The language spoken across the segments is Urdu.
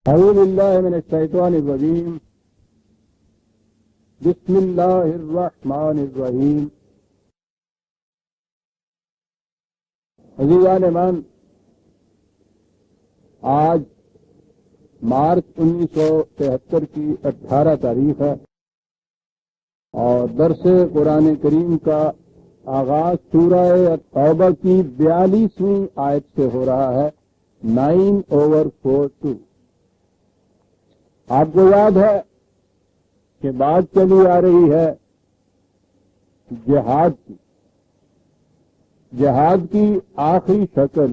اعوذ باللہ من الشیطان الرجیم بسم اللہ الرحمن الرحیم۔ عزیزان ایمان، آج مارچ 1973 کی 18 تاریخ ہے اور درس قرآن کریم کا آغاز سورہ توبہ کی 42ویں آیت سے ہو رہا ہے، 9/42۔ آپ کو یاد ہے کہ بات چلی آ رہی ہے جہاد کی آخری شکل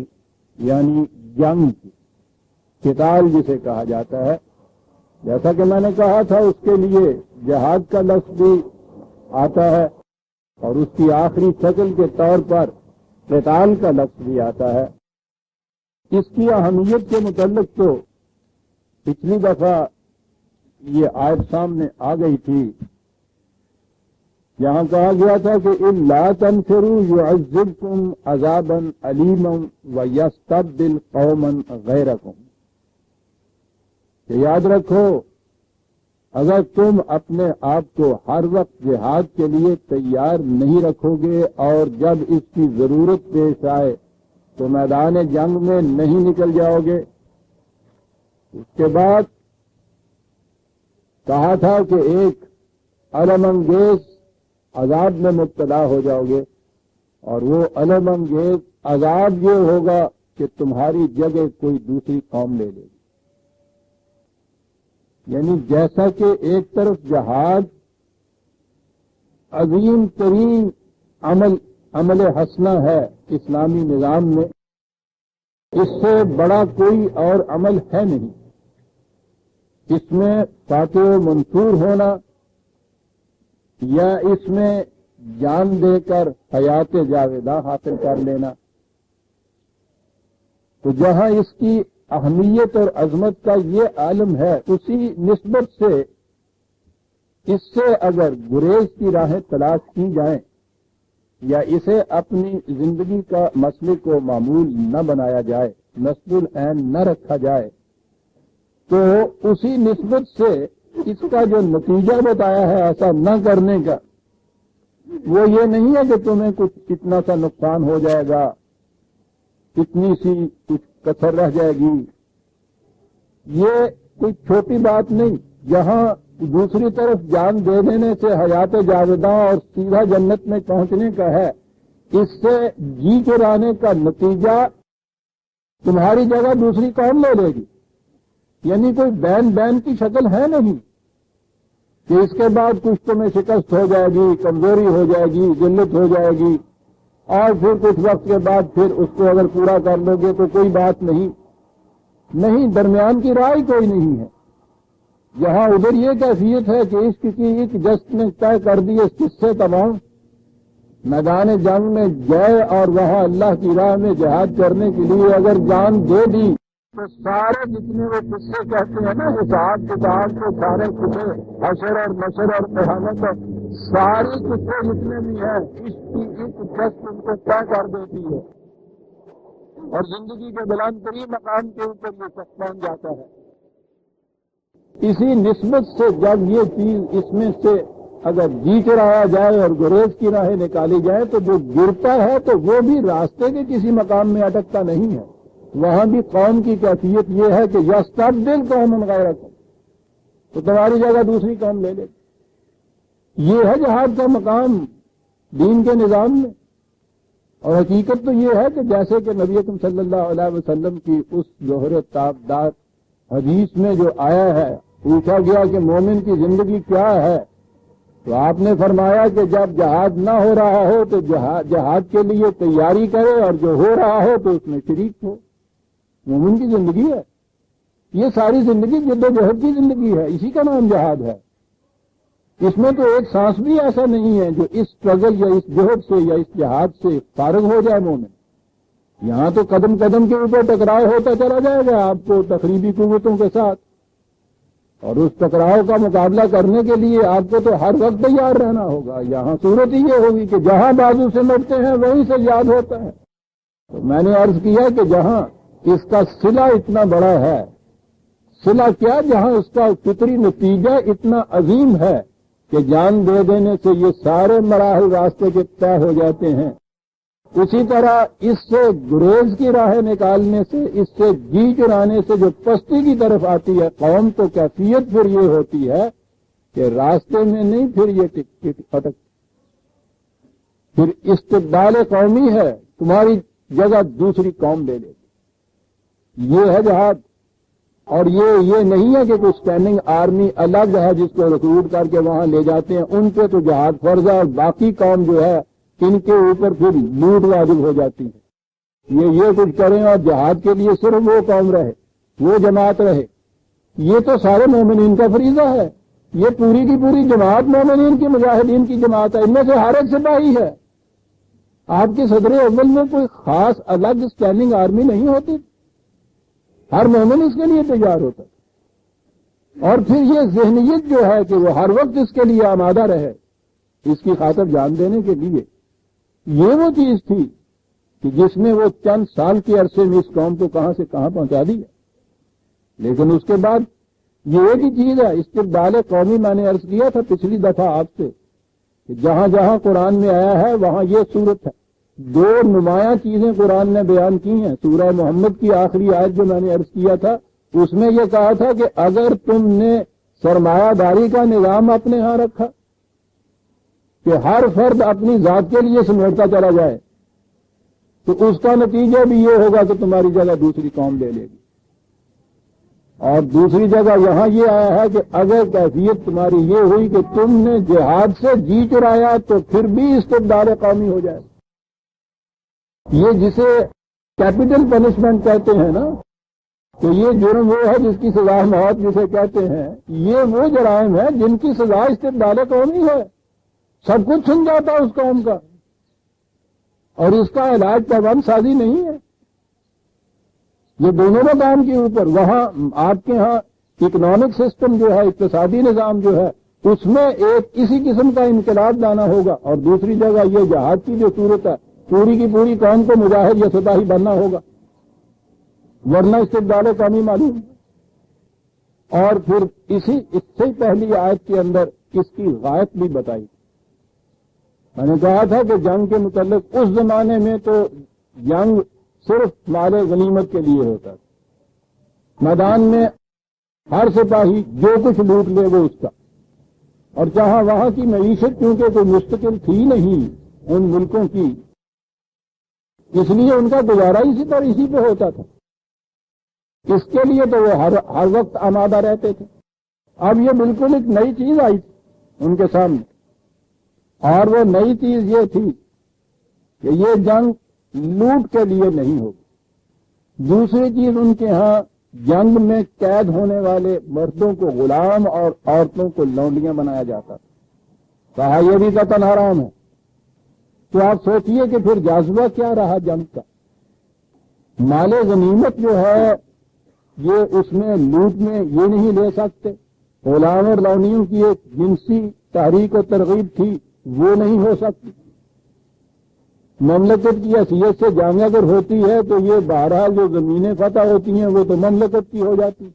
یعنی جنگ کی، قتال جسے کہا جاتا ہے۔ جیسا کہ میں نے کہا تھا، اس کے لیے جہاد کا لفظ بھی آتا ہے اور اس کی آخری شکل کے طور پر قتال کا لفظ بھی آتا ہے۔ اس کی اہمیت کے متعلق تو پچھلی دفعہ یہ آیت سامنے آ گئی تھی، یہاں کہا گیا تھا کہ اِلَّا تَنْفِرُوا يُعَذِّبْكُمْ عَذَابًا أَلِيمًا وَيَسْتَبْدِلْ قَوْمًا غَيْرَكُمْ، کہ یاد رکھو اگر تم اپنے آپ کو ہر وقت جہاد کے لیے تیار نہیں رکھو گے اور جب اس کی ضرورت پیش آئے تو میدان جنگ میں نہیں نکل جاؤ گے۔ اس کے بعد کہا تھا کہ ایک الم انگیز عذاب میں مبتلا ہو جاؤ گے، اور وہ الم انگیز عذاب یہ ہوگا کہ تمہاری جگہ کوئی دوسری قوم لے لے گی۔ یعنی جیسا کہ ایک طرف جہاد عظیم ترین عمل حسنہ ہے اسلامی نظام میں، اس سے بڑا کوئی اور عمل ہے نہیں۔ اس میں فاتح و منصور ہونا یا اس میں جان دے کر حیات جاویدہ حاصل کر لینا، تو جہاں اس کی اہمیت اور عظمت کا یہ عالم ہے، اسی نسبت سے اس سے اگر گریز کی راہیں تلاش کی جائیں یا اسے اپنی زندگی کا مسلک و معمول نہ بنایا جائے، نصب العین نہ رکھا جائے، تو اسی نسبت سے اس کا جو نتیجہ بتایا ہے ایسا نہ کرنے کا، وہ یہ نہیں ہے کہ تمہیں کچھ اتنا سا نقصان ہو جائے گا، اتنی سی کچھ کسر رہ جائے گی۔ یہ کوئی چھوٹی بات نہیں، جہاں دوسری طرف جان دے دینے سے حیات جاویدہ اور سیدھا جنت میں پہنچنے کا ہے، اس سے جی چرانے کا نتیجہ تمہاری جگہ دوسری قوم لے لے گی۔ یعنی کوئی بین کی شکل ہے نہیں کہ اس کے بعد کچھ تمہیں شکست ہو جائے گی، کمزوری ہو جائے گی، ذلت ہو جائے گی، اور پھر کچھ وقت کے بعد پھر اس کو اگر پورا کر لو گے تو کوئی بات نہیں، درمیان کی رائے کوئی نہیں ہے۔ یہاں ادھر یہ کیفیت ہے کہ اس کی ایک جست نے طے کر دی اس قصے تمام، میدان جنگ میں گئے اور وہاں اللہ کی راہ میں جہاد کرنے کے لیے اگر جان دے دی تو سارے جتنے وہ قصے کہتے ہیں نا، حساب کتاب کے سارے قصے، حشر اور نشر اور قیامت، ساری قصے جتنے بھی ہیں، اس کی ایک جست ان کو طے کر دیتی ہے اور زندگی کے بلند ترین مقام کے اوپر یہ شخص پہنچ جاتا ہے۔ اسی نسبت سے جب یہ چیز اس میں سے اگر جی چرایا جائے اور گریز کی راہیں نکالی جائے تو جو گرتا ہے تو وہ بھی راستے کے کسی مقام میں اٹکتا نہیں ہے۔ وہاں بھی قوم کی کیفیت یہ ہے کہ یستبدل قوما غیرکم، تو تمہاری جگہ دوسری قوم لے لے۔ یہ ہے جہاد کا مقام دین کے نظام میں، اور حقیقت تو یہ ہے کہ جیسے کہ نبی اکرم صلی اللہ علیہ وسلم کی اس ظہر تابدار حدیث میں جو آیا ہے، پوچھا گیا کہ مومن کی زندگی کیا ہے، تو آپ نے فرمایا کہ جب جہاد نہ ہو رہا ہو تو جہاد کے لیے تیاری کرے، اور جو ہو رہا ہو تو اس میں شریک ہو۔ مومن کی زندگی ہے یہ، ساری زندگی جد و جہد کی زندگی ہے، اسی کا نام جہاد ہے۔ اس میں تو ایک سانس بھی ایسا نہیں ہے جو اس سٹرگل یا اس جہد سے یا اس جہاد سے فارغ ہو جائے مومن۔ یہاں تو قدم قدم کے اوپر ٹکراؤ ہوتا چلا جائے گا آپ کو تخریبی قوتوں کے ساتھ، اور اس ٹکراؤ کا مقابلہ کرنے کے لیے آپ کو تو ہر وقت تیار رہنا ہوگا۔ یہاں صورت ہی یہ ہوگی کہ جہاں بازو سے لڑتے ہیں وہیں سے یاد ہوتا ہے۔ تو میں نے عرض کیا کہ جہاں اس کا صلہ اتنا بڑا ہے، صلہ کیا جہاں اس کا فطری نتیجہ اتنا عظیم ہے کہ جان دے دینے سے یہ سارے مراحل راستے کے طے ہو جاتے ہیں، اسی طرح اس سے گریز کی راہیں نکالنے سے، اس سے جی چرانے سے جو پستی کی طرف آتی ہے قوم، تو کیفیت پھر یہ ہوتی ہے کہ راستے میں نہیں پھر یہ پھٹک، پھر استبدال قومی ہے، تمہاری جگہ دوسری قوم لے لے، یہ ہے جہاد۔ اور یہ نہیں ہے کہ کوئی اسٹینڈنگ آرمی الگ ہے جس کو ریکروٹ کر کے وہاں لے جاتے ہیں، ان پہ تو جہاد فرض ہے، اور باقی قوم جو ہے ان کے اوپر پھر لوٹ واجب ہو جاتی ہے۔ یہ کچھ کریں اور جہاد کے لیے صرف وہ قوم رہے، وہ جماعت رہے، یہ تو سارے مومنین کا فریضہ ہے، یہ پوری کی پوری جماعت مومنین کی، مجاہدین کی جماعت ہے، ان میں سے ہر ایک سپاہی ہے۔ آپ کے صدر اول میں کوئی خاص الگ اسٹینڈنگ آرمی نہیں ہوتی، ہر مومن اس کے لیے تیار ہوتا ہے۔ اور پھر یہ ذہنیت جو ہے کہ وہ ہر وقت اس کے لیے آمادہ رہے، اس کی خاطر جان دینے کے لیے، یہ وہ چیز تھی کہ جس نے وہ چند سال کے عرصے میں اس قوم کو کہاں سے کہاں پہنچا دیا۔ لیکن اس کے بعد یہ ایک ہی چیز ہے، استبدال قومی، میں نے عرض کیا تھا پچھلی دفعہ آپ سے کہ جہاں جہاں قرآن میں آیا ہے وہاں یہ صورت ہے۔ دو نمایاں چیزیں قرآن نے بیان کی ہیں۔ سورہ محمد کی آخری آیت جو میں نے عرض کیا تھا اس میں یہ کہا تھا کہ اگر تم نے سرمایہ داری کا نظام اپنے ہاں رکھا کہ ہر فرد اپنی ذات کے لیے سمیٹتا چلا جائے تو اس کا نتیجہ بھی یہ ہوگا کہ تمہاری جگہ دوسری قوم لے لے گی۔ اور دوسری جگہ یہاں یہ آیا ہے کہ اگر کیفیت تمہاری یہ ہوئی کہ تم نے جہاد سے جی چرایا تو پھر بھی استبدال قومی ہو جائے۔ یہ جسے کیپٹل پنشمنٹ کہتے ہیں نا، تو یہ جرم وہ ہے جس کی سزا موت جسے کہتے ہیں، یہ وہ جرائم ہے جن کی سزا استبدال قومی ہے، سب کچھ چھن جاتا ہے اس قوم کا، اور اس کا علاج پابند سازی نہیں ہے۔ یہ دونوں مقام کے اوپر، وہاں آپ کے ہاں اکنامک سسٹم جو ہے، اقتصادی نظام جو ہے، اس میں ایک اسی قسم کا انقلاب لانا ہوگا، اور دوسری جگہ یہ جہاد کی جو صورت ہے پوری کی پوری قوم کو مجاہد یا سپاہی بننا ہوگا، ورنہ استبدال قومی معلوم۔ اور پھر اس سے پہلی آیت کے اندر اس کی غایت بھی بتائی۔ میں نے کہا تھا کہ جنگ کے متعلق اس زمانے میں تو جنگ صرف مال غنیمت کے لیے ہوتا تھا، میدان میں ہر سپاہی جو کچھ لوٹ لے وہ اس کا، اور جہاں وہاں کی معیشت کیونکہ کوئی مستقل تھی نہیں ان ملکوں کی، اس لیے ان کا گزارا اسی پہ ہوتا تھا، اس کے لیے تو وہ ہر وقت آمادہ رہتے تھے۔ اب یہ بالکل ایک نئی چیز آئی تھی ان کے سامنے، اور وہ نئی چیز یہ تھی کہ یہ جنگ لوٹ کے لیے نہیں ہوگی۔ دوسری چیز، ان کے ہاں جنگ میں قید ہونے والے مردوں کو غلام اور عورتوں کو لونڈیاں بنایا جاتا تھا، کہا یہ بھی قتل حرام ہے۔ تو آپ سوچئے کہ پھر جذبہ کیا رہا جنگ کا۔ مال غنیمت جو ہے یہ اس میں لوٹ میں یہ نہیں لے سکتے، غلام اور لونڈیوں کی ایک جنسی تحریک و ترغیب تھی، وہ نہیں ہو سکتی۔ مملکت کی حیثیت سے جنگ اگر ہوتی ہے تو یہ بہرحال جو زمینیں فتح ہوتی ہیں وہ تو مملکت کی ہو جاتی۔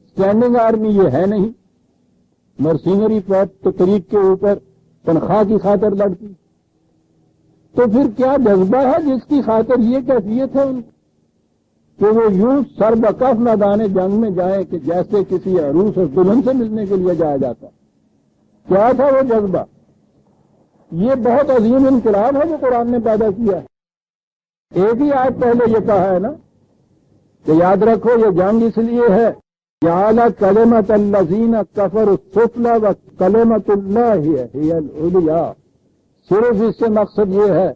اسٹینڈنگ آرمی یہ ہے نہیں، مرسینری طریق کے اوپر تنخواہ کی خاطر لڑتی، تو پھر کیا جذبہ ہے جس کی خاطر یہ کیفیت ہے ان کہ وہ یوں سر بکف میدان جنگ میں جائیں کہ جیسے کسی عروس اور دلہن سے ملنے کے لیے جایا جاتا۔ کیا تھا وہ جذبہ؟ یہ بہت عظیم انقلاب ہے جو قرآن نے پیدا کیا ہے۔ ایک ہی آیت پہلے یہ کہا ہے نا کہ یاد رکھو یہ جنگ اس لیے ہے جعل کلمۃ الذین کفروا السفلی وکلمۃ اللہ ہی العلیٰ، صرف اس سے مقصد یہ ہے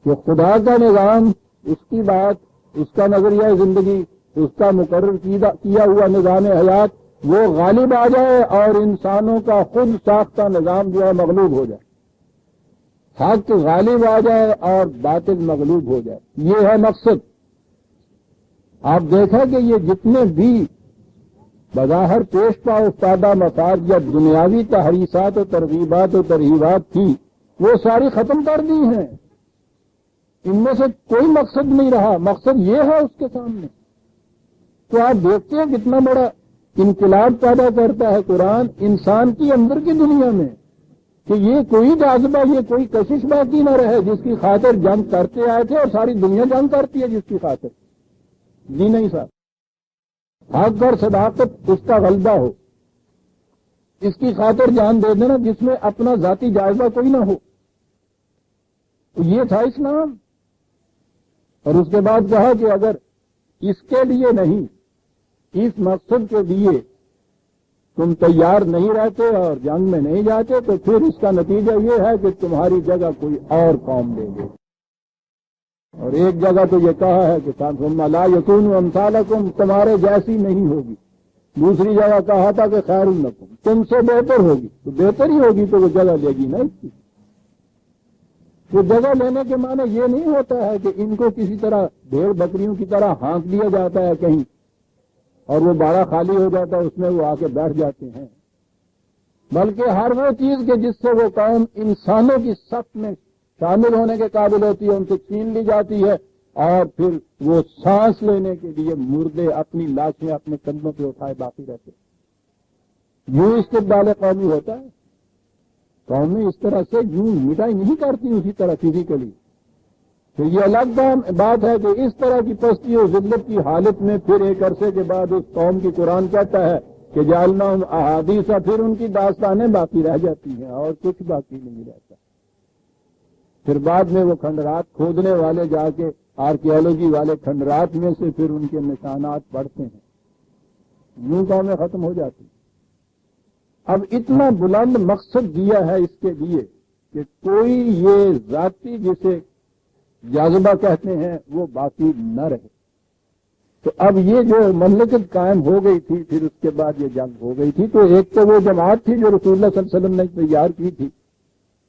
کہ خدا کا نظام، اس کی بات، اس کا نظریہ زندگی، اس کا مقرر کیا ہوا نظام حیات وہ غالب آ جائے اور انسانوں کا خود ساختہ نظام جو ہے مغلوب ہو جائے، حق غالب آ جائے اور باطل مغلوب ہو جائے، یہ ہے مقصد۔ آپ دیکھیں کہ یہ جتنے بھی بظاہر پیش پا افتادہ مفاد یا دنیاوی تحریصات و ترغیبات و ترہیبات تھی وہ ساری ختم کر دی ہیں، ان میں سے کوئی مقصد نہیں رہا۔ مقصد یہ ہے اس کے سامنے تو آپ دیکھتے ہیں کتنا بڑا انقلاب پیدا کرتا ہے قرآن انسان کی اندر کی دنیا میں، کہ یہ کوئی جاذبہ، یہ کوئی کشش باقی نہ رہے جس کی خاطر جنگ کرتے آئے تھے، اور ساری دنیا جنگ کرتی ہے جس کی خاطر. جی نہیں صاحب، حق اور صداقت اس کا غلبہ ہو، اس کی خاطر جان دے دینا جس میں اپنا ذاتی جائزہ کوئی نہ ہو. تو یہ تھا اسلام. اور اس کے بعد کہا کہ اگر اس کے لیے نہیں، اس مقصد کے لیے تم تیار نہیں رہتے اور جنگ میں نہیں جاتے تو پھر اس کا نتیجہ یہ ہے کہ تمہاری جگہ کوئی اور قوم لے گے. اور ایک جگہ تو یہ کہا ہے کہ ثم لا یکونوا امثالکم، تمہارے جیسی نہیں ہوگی. دوسری جگہ کہا تھا کہ خیر لکم، تم سے بہتر ہوگی. تو بہتر ہی ہوگی تو وہ جگہ لے گی نا اس کی. وہ جگہ لینے کے معنی یہ نہیں ہوتا ہے کہ ان کو کسی طرح بھیڑ بکریوں کی طرح ہانک دیا جاتا ہے کہیں اور وہ باڑہ خالی ہو جاتا ہے، اس میں وہ آ کے بیٹھ جاتے ہیں، بلکہ ہر وہ چیز کہ جس سے وہ قوم انسانوں کی صف میں شامل ہونے کے قابل ہوتی ہے ان سے چھین لی جاتی ہے، اور پھر وہ سانس لینے کے لیے مردے اپنی لاشیں اپنے کندھوں پہ اٹھائے باقی رہتے. یوں استبدال قومی ہوتا ہے. قومیں اس طرح سے یوں مٹائی نہیں کرتی اسی طرح فزیکلی. تو یہ الگ بات ہے کہ اس طرح کی پستی اور ذلت کی حالت میں پھر ایک عرصے کے بعد اس قوم کی قرآن کہتا ہے کہ جعلناہم احادیث، پھر ان کی داستانیں باقی رہ جاتی ہیں اور کچھ باقی نہیں رہتا. پھر بعد میں وہ کھنڈرات کھودنے والے جا کے آرکیالوجی والے کھنڈرات میں سے پھر ان کے نشانات پڑھتے ہیں. یوں قومیں ختم ہو جاتی. اب اتنا بلند مقصد دیا ہے اس کے لیے کہ کوئی یہ ذاتی جسے جاذبہ کہتے ہیں وہ باقی نہ رہے. تو اب یہ جو مملکت قائم ہو گئی تھی پھر اس کے بعد یہ جنگ ہو گئی تھی. تو ایک تو وہ جماعت تھی جو رسول اللہ صلی اللہ علیہ وسلم نے تیار کی تھی،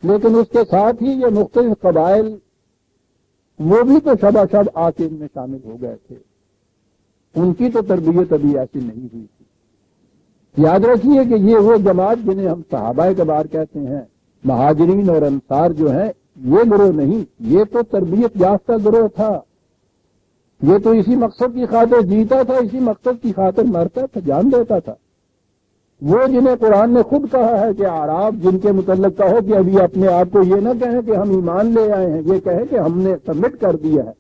لیکن اس کے ساتھ ہی یہ مختلف قبائل وہ بھی تو شبہ شب آ کے ان میں شامل ہو گئے تھے. ان کی تو تربیت ابھی ایسی نہیں ہوئی تھی. یاد رکھیے کہ یہ وہ جماعت جنہیں ہم صحابہ کبار کہتے ہیں، مہاجرین اور انصار جو ہیں، یہ گروہ نہیں، یہ تو تربیت یافتہ گروہ تھا. یہ تو اسی مقصد کی خاطر جیتا تھا، اسی مقصد کی خاطر مرتا تھا، جان دیتا تھا. وہ جنہیں قرآن نے خود کہا ہے کہ اعراب، جن کے متعلق کہو کہ ابھی اپنے آپ کو یہ نہ کہیں کہ ہم ایمان لے آئے ہیں، یہ کہیں کہ ہم نے سبمٹ کر دیا ہے.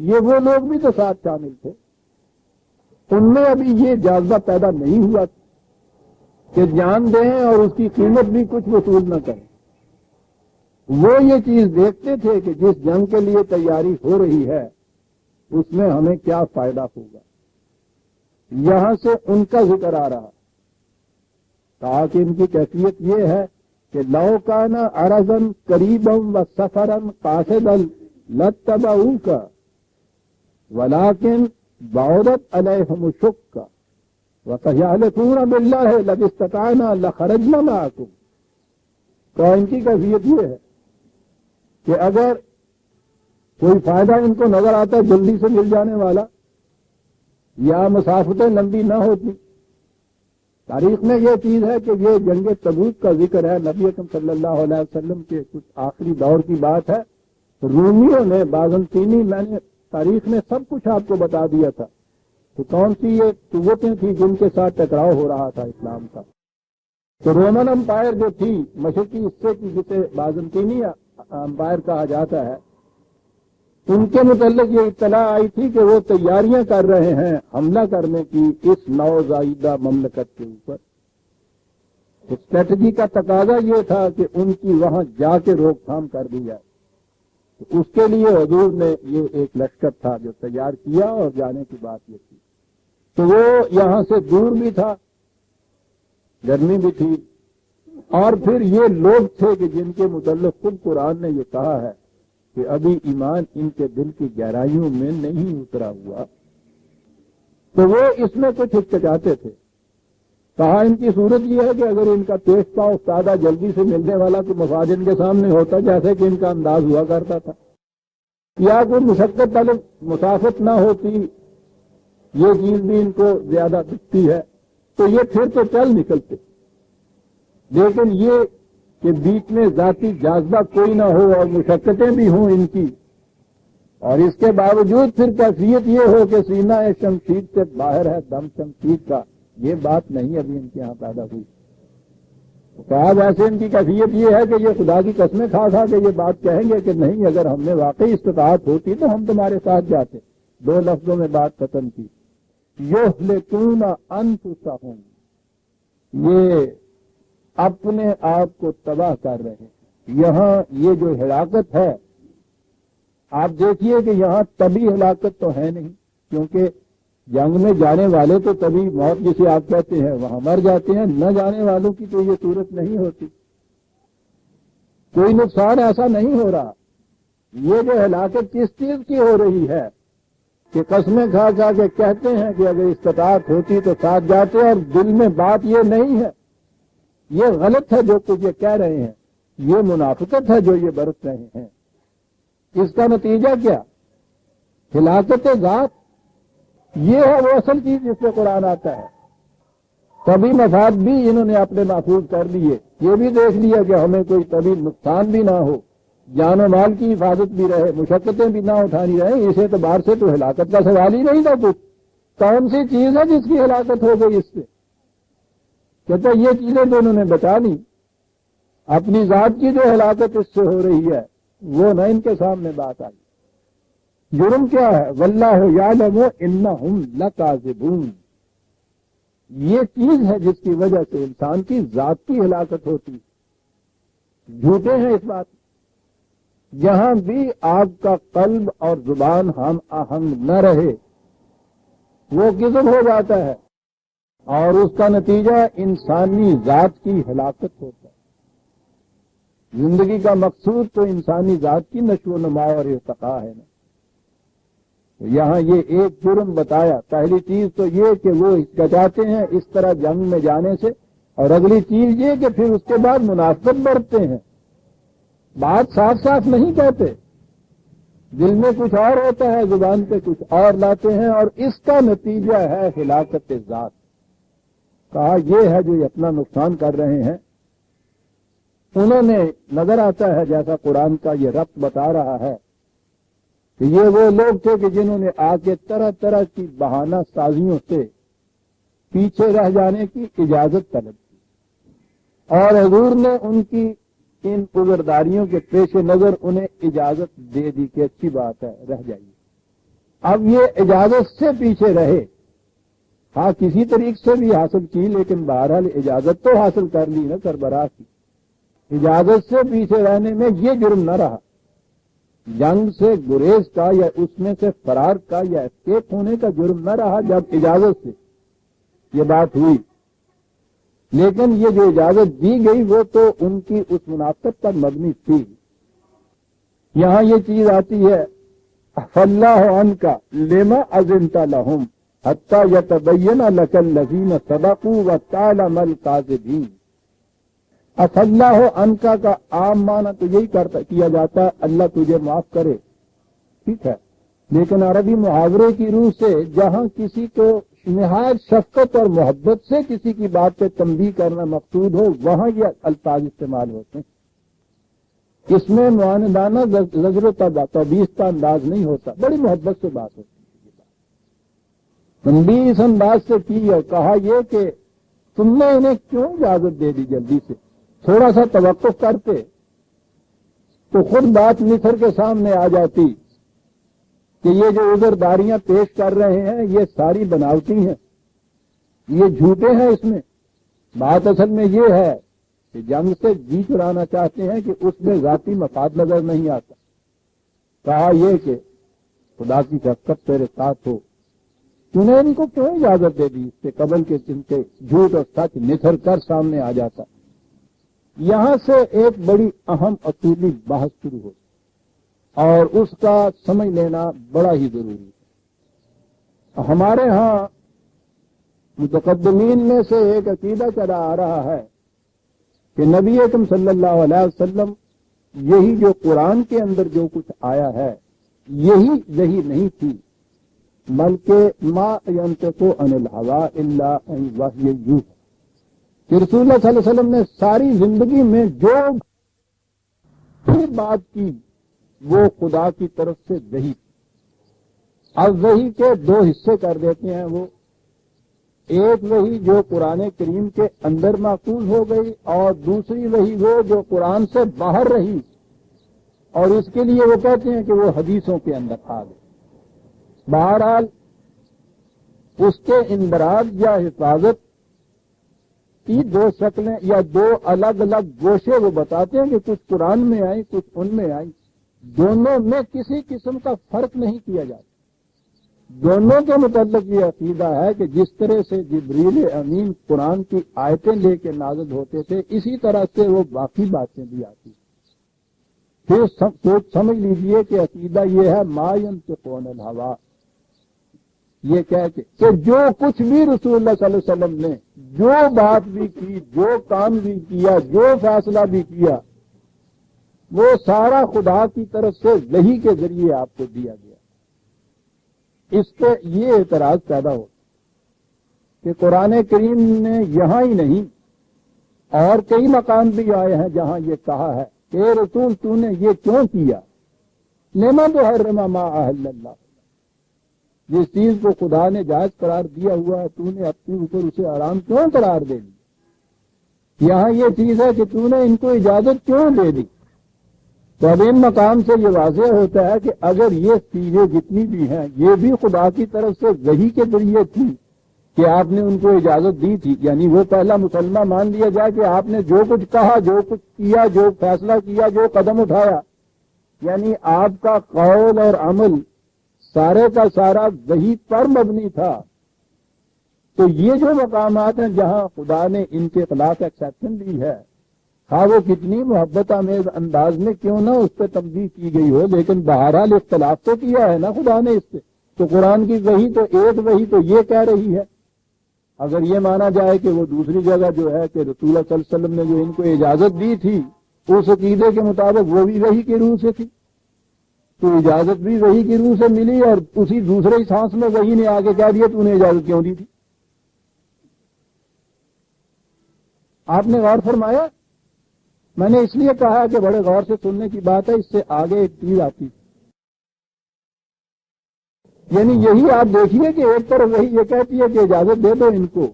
یہ وہ لوگ بھی تو ساتھ شامل تھے. ان میں ابھی یہ جذبہ پیدا نہیں ہوا کہ جان دیں اور اس کی قیمت بھی کچھ وصول نہ کریں. وہ یہ چیز دیکھتے تھے کہ جس جنگ کے لیے تیاری ہو رہی ہے اس میں ہمیں کیا فائدہ ہوگا. یہاں سے ان کا ذکر آ رہا، کہا کہ ان کی کیفیت یہ ہے کہ لو کان عرضا قریبا وسفرا قاصدا لاتبعوک ولکن بعدت علیہم الشقۃ وسيحلفون بالله لقد استطعنا لخرجنا معكم. تو ان کی کیفیت یہ ہے کہ اگر کوئی فائدہ ان کو نظر آتا جلدی سے مل جانے والا یا مسافتیں لمبی نہ ہوتی. تاریخ میں یہ چیز ہے کہ یہ جنگ تبوک کا ذکر ہے، نبی اکرم صلی اللہ علیہ وسلم کے کچھ آخری دور کی بات ہے. رومیوں نے بازنطینی، میں نے تاریخ میں سب کچھ آپ کو بتا دیا تھا تو کون سی یہ قوتیں تھیں جن کے ساتھ ٹکراؤ ہو رہا تھا اسلام کا. تو رومن امپائر جو تھی مشرقی حصے کی، جسے بازنطینی امپائر کہا جاتا ہے، ان کے متعلق یہ اطلاع آئی تھی کہ وہ تیاریاں کر رہے ہیں حملہ کرنے کی اس نوزائیدہ مملکت کے اوپر. اسٹریٹجی کا تقاضا یہ تھا کہ ان کی وہاں جا کے روک تھام کر دی جائے. تو اس کے لیے حضور نے یہ ایک لشکر تھا جو تیار کیا اور جانے کی بات یہ تھی. تو وہ یہاں سے دور بھی تھا، گرمی بھی تھی، اور پھر یہ لوگ تھے کہ جن کے متعلق خود قرآن نے یہ کہا ہے کہ ابھی ایمان ان کے دل کی گہرائیوں میں نہیں اترا ہوا. تو وہ اس میں کچھ ہچکچاتے تھے. کہا ان کی صورت یہ ہے کہ اگر ان کا پیش پاؤ سادہ جلدی سے ملنے والا تو مفاد ان کے سامنے ہوتا جیسے کہ ان کا انداز ہوا کرتا تھا، یا کوئی مشقت طلب مسافت نہ ہوتی، یہ چیز بھی ان کو زیادہ دکھتی ہے تو یہ پھر تو چل نکلتے. لیکن یہ کہ بیچ میں ذاتی جاذبہ کوئی نہ ہو اور مشقتیں بھی ہوں ان کی، اور اس کے باوجود پھر کیفیت یہ ہو کہ سینہ شمشیر سے باہر ہے دم شمشیر کا، یہ بات نہیں ابھی ان کے یہاں پیدا ہوئی۔ کہا ویسے ان کی کیفیت یہ ہے کہ یہ خدا کی قسمیں کھا کھا کے یہ بات کہیں گے کہ نہیں، اگر ہم نے واقعی استطاعت ہوتی تو ہم تمہارے ساتھ جاتے۔ دو لفظوں میں بات ختم کی، یہلکون انفسہم، یہ اپنے آپ کو تباہ کر رہے ہیں۔ یہاں یہ جو ہلاکت ہے، آپ دیکھیے کہ یہاں طبی ہلاکت تو ہے نہیں، کیونکہ جنگ میں جانے والے تو طبی موت جسے آپ کہتے ہیں وہاں مر جاتے ہیں، نہ جانے والوں کی تو یہ صورت نہیں ہوتی، کوئی نقصان ایسا نہیں ہو رہا۔ یہ جو ہلاکت کس چیز کی ہو رہی ہے کہ قسمیں کھا کھا کے کہتے ہیں کہ اگر استطاعت ہوتی تو ساتھ جاتے، اور دل میں بات یہ نہیں ہے۔ یہ غلط ہے جو کچھ یہ کہہ رہے ہیں، یہ منافقت ہے جو یہ برت رہے ہیں۔ اس کا نتیجہ کیا؟ ہلاکت ذات۔ یہ ہے وہ اصل چیز جس پہ قرآن آتا ہے۔ طبی مفاد بھی انہوں نے اپنے محفوظ کر لیے، یہ بھی دیکھ لیا کہ ہمیں کوئی طبی نقصان بھی نہ ہو، جان و مال کی حفاظت بھی رہے، مشقتیں بھی نہ اٹھانی رہیں۔ اس اعتبار سے تو ہلاکت کا سوال ہی نہیں تھا کچھ۔ کون سی چیز ہے جس کی ہلاکت ہو گئی اس سے؟ کہتے یہ چیزیں تو انہوں نے بچا لی، اپنی ذات کی جو ہلاکت اس سے ہو رہی ہے وہ نہ ان کے سامنے بات آئی۔ جرم کیا ہے؟ واللہ یعلم انہم لکاذبون، یہ چیز ہے جس کی وجہ سے انسان کی ذات کی ہلاکت ہوتی ہے۔ جھوٹے ہیں اس بات۔ جہاں بھی آپ کا قلب اور زبان ہم آہنگ نہ رہے وہ کذب ہو جاتا ہے، اور اس کا نتیجہ انسانی ذات کی ہلاکت ہوتا ہے۔ زندگی کا مقصود تو انسانی ذات کی نشو و نما اور ارتقاء ہے نا۔ یہاں یہ ایک جرم بتایا، پہلی چیز تو یہ کہ وہ کچاتے ہیں اس طرح جنگ میں جانے سے، اور اگلی چیز یہ کہ پھر اس کے بعد منافقت برتتے ہیں، بات صاف صاف نہیں کہتے، دل میں کچھ اور ہوتا ہے، زبان پہ کچھ اور لاتے ہیں، اور اس کا نتیجہ ہے ہلاکت ذات۔ کہا یہ ہے جو یہ اپنا نقصان کر رہے ہیں۔ انہوں نے نظر آتا ہے جیسا قرآن کا یہ ربط بتا رہا ہے کہ یہ وہ لوگ تھے کہ جنہوں نے آ کے طرح طرح کی بہانہ سازیوں سے پیچھے رہ جانے کی اجازت طلب کی، اور حضور نے ان کی ان عذرداریوں کے پیش نظر انہیں اجازت دے دی کہ اچھی بات ہے رہ جائیے۔ اب یہ اجازت سے پیچھے رہے، ہاں کسی طریقے سے بھی حاصل کی، لیکن بہرحال اجازت تو حاصل کر لی نا سربراہ کی۔ اجازت سے پیچھے رہنے میں یہ جرم نہ رہا، جنگ سے گریز کا یا اس میں سے فرار کا یا اسکیپ ہونے کا جرم نہ رہا جب اجازت سے یہ بات ہوئی۔ لیکن یہ جو اجازت دی گئی وہ تو ان کی اس منافقت پر مبنی تھی۔ یہاں یہ چیز آتی ہے فاللہ عنک لما اذنت لهم حتی یتبین لک الذین صدقوا وتعلم الکاذبین۔ اللہ عنکا کا عام معنی تو یہی کیا جاتا ہے اللہ تجھے معاف کرے، ٹھیک ہے، لیکن عربی محاورے کی روح سے جہاں کسی کو نہایت شفقت اور محبت سے کسی کی بات پہ تنبیہ کرنا مقصود ہو وہاں یہ الفاظ استعمال ہوتے ہیں۔ اس میں معاندانہ نظر توبیخ کا انداز نہیں ہوتا، بڑی محبت سے بات ہوتی ہے۔ تنبیہ اس انداز سے کی اور کہا یہ کہ تم نے انہیں کیوں اجازت دے دی، جلدی سے تھوڑا سا توقف کرتے تو خود بات نکھر کے سامنے آ جاتی کہ یہ جو عذرداریاں پیش کر رہے ہیں یہ ساری بناوٹی ہیں، یہ جھوٹے ہیں۔ اس میں بات اصل میں یہ ہے کہ جنگ سے جی چرانا چاہتے ہیں کہ اس میں ذاتی مفاد نظر نہیں آتا۔ کہا یہ کہ خدا کی شفقت تیرے ساتھ ہو، تو نے ان کو کیوں اجازت دے دی اس سے قبل کے ان کے جھوٹ اور سچ نکھر کر سامنے آ جاتا۔ یہاں سے ایک بڑی اہم اصولی بحث شروع ہوئی اور اس کا سمجھ لینا بڑا ہی ضروری ہے۔ ہمارے ہاں متقدمین میں سے ایک عقیدہ چلا آ رہا ہے کہ نبی اکرم صلی اللہ علیہ وسلم یہی جو قرآن کے اندر جو کچھ آیا ہے یہی نہیں تھی، بلکہ ما ينطق عن الهوى الا وحی یوحی، کہ رسول اللہ صلی اللہ علیہ وسلم نے ساری زندگی میں جو بات کی وہ خدا کی طرف سے وحی تھی۔ اب وحی کے دو حصے کر دیتے ہیں وہ، ایک وحی جو قرآن کریم کے اندر محفوظ ہو گئی اور دوسری وحی وہ جو قرآن سے باہر رہی، اور اس کے لیے وہ کہتے ہیں کہ وہ حدیثوں کے اندر آ گئی۔ بہرحال اس کے اندراج یا حفاظت کی دو شکلیں یا دو الگ الگ گوشے وہ بتاتے ہیں کہ کچھ قرآن میں آئی کچھ ان میں آئی، دونوں میں کسی قسم کا فرق نہیں کیا جاتا۔ دونوں کے متعلق یہ عقیدہ ہے کہ جس طرح سے جبریل امین قرآن کی آیتیں لے کے نازل ہوتے تھے، اسی طرح سے وہ باقی باتیں بھی آتی۔ پھر سوچ سمجھ لیجئے کہ عقیدہ یہ ہے ما ينطق عن الهوى، یہ کہہ کے کہ جو کچھ بھی رسول اللہ صلی اللہ علیہ وسلم نے جو بات بھی کی، جو کام بھی کیا، جو فیصلہ بھی کیا، وہ سارا خدا کی طرف سے وحی کے ذریعے آپ کو دیا گیا۔ اس پہ یہ اعتراض پیدا ہو کہ قرآن کریم نے یہاں ہی نہیں اور کئی مقام بھی آئے ہیں جہاں یہ کہا ہے کہ اے رسول تو نے یہ کیوں کیا، لما تحرم ما احل اللہ، جس چیز کو خدا نے جائز قرار دیا ہوا ہے تو نے اپنے اوپر اسے حرام کیوں قرار دے دی، یہاں یہ چیز ہے کہ تو نے ان کو اجازت کیوں دے دی۔ تو اب ان مقام سے یہ واضح ہوتا ہے کہ اگر یہ چیزیں جتنی بھی ہیں یہ بھی خدا کی طرف سے وحی کے ذریعے تھی کہ آپ نے ان کو اجازت دی تھی، یعنی وہ پہلا مسلمہ مان لیا جائے کہ آپ نے جو کچھ کہا، جو کچھ کیا، جو فیصلہ کیا، جو قدم اٹھایا، یعنی آپ کا قول اور عمل سارے کا سارا وحی پر مبنی تھا۔ تو یہ جو مقامات ہیں جہاں خدا نے ان کے خلاف ایکسیپشن دی ہے، ہاں وہ کتنی محبت آمیز انداز میں کیوں نہ اس پہ تبدیل کی گئی ہو، لیکن بہرحال اختلاف تو کیا ہے نا خدا نے اس سے۔ تو قرآن کی وحی تو ایک وحی تو یہ کہہ رہی ہے، اگر یہ مانا جائے کہ وہ دوسری جگہ جو ہے کہ رسول اللہ صلی اللہ علیہ وسلم نے جو ان کو اجازت دی تھی اس عقیدے کے مطابق وہ بھی وحی کی روح سے تھی، تو اجازت بھی وحی کی روح سے ملی، اور اسی دوسرے سانس میں وحی نے آگے کہہ دیا تو انہیں اجازت کیوں دی تھی۔ آپ نے غور فرمایا؟ میں نے اس لیے کہا کہ بڑے غور سے سننے کی بات ہے، اس سے آگے ایک چیز آتی، یعنی یہی آپ دیکھیے کہ ایک طرف وہی یہ کہتی ہے کہ اجازت دے دو ان کو،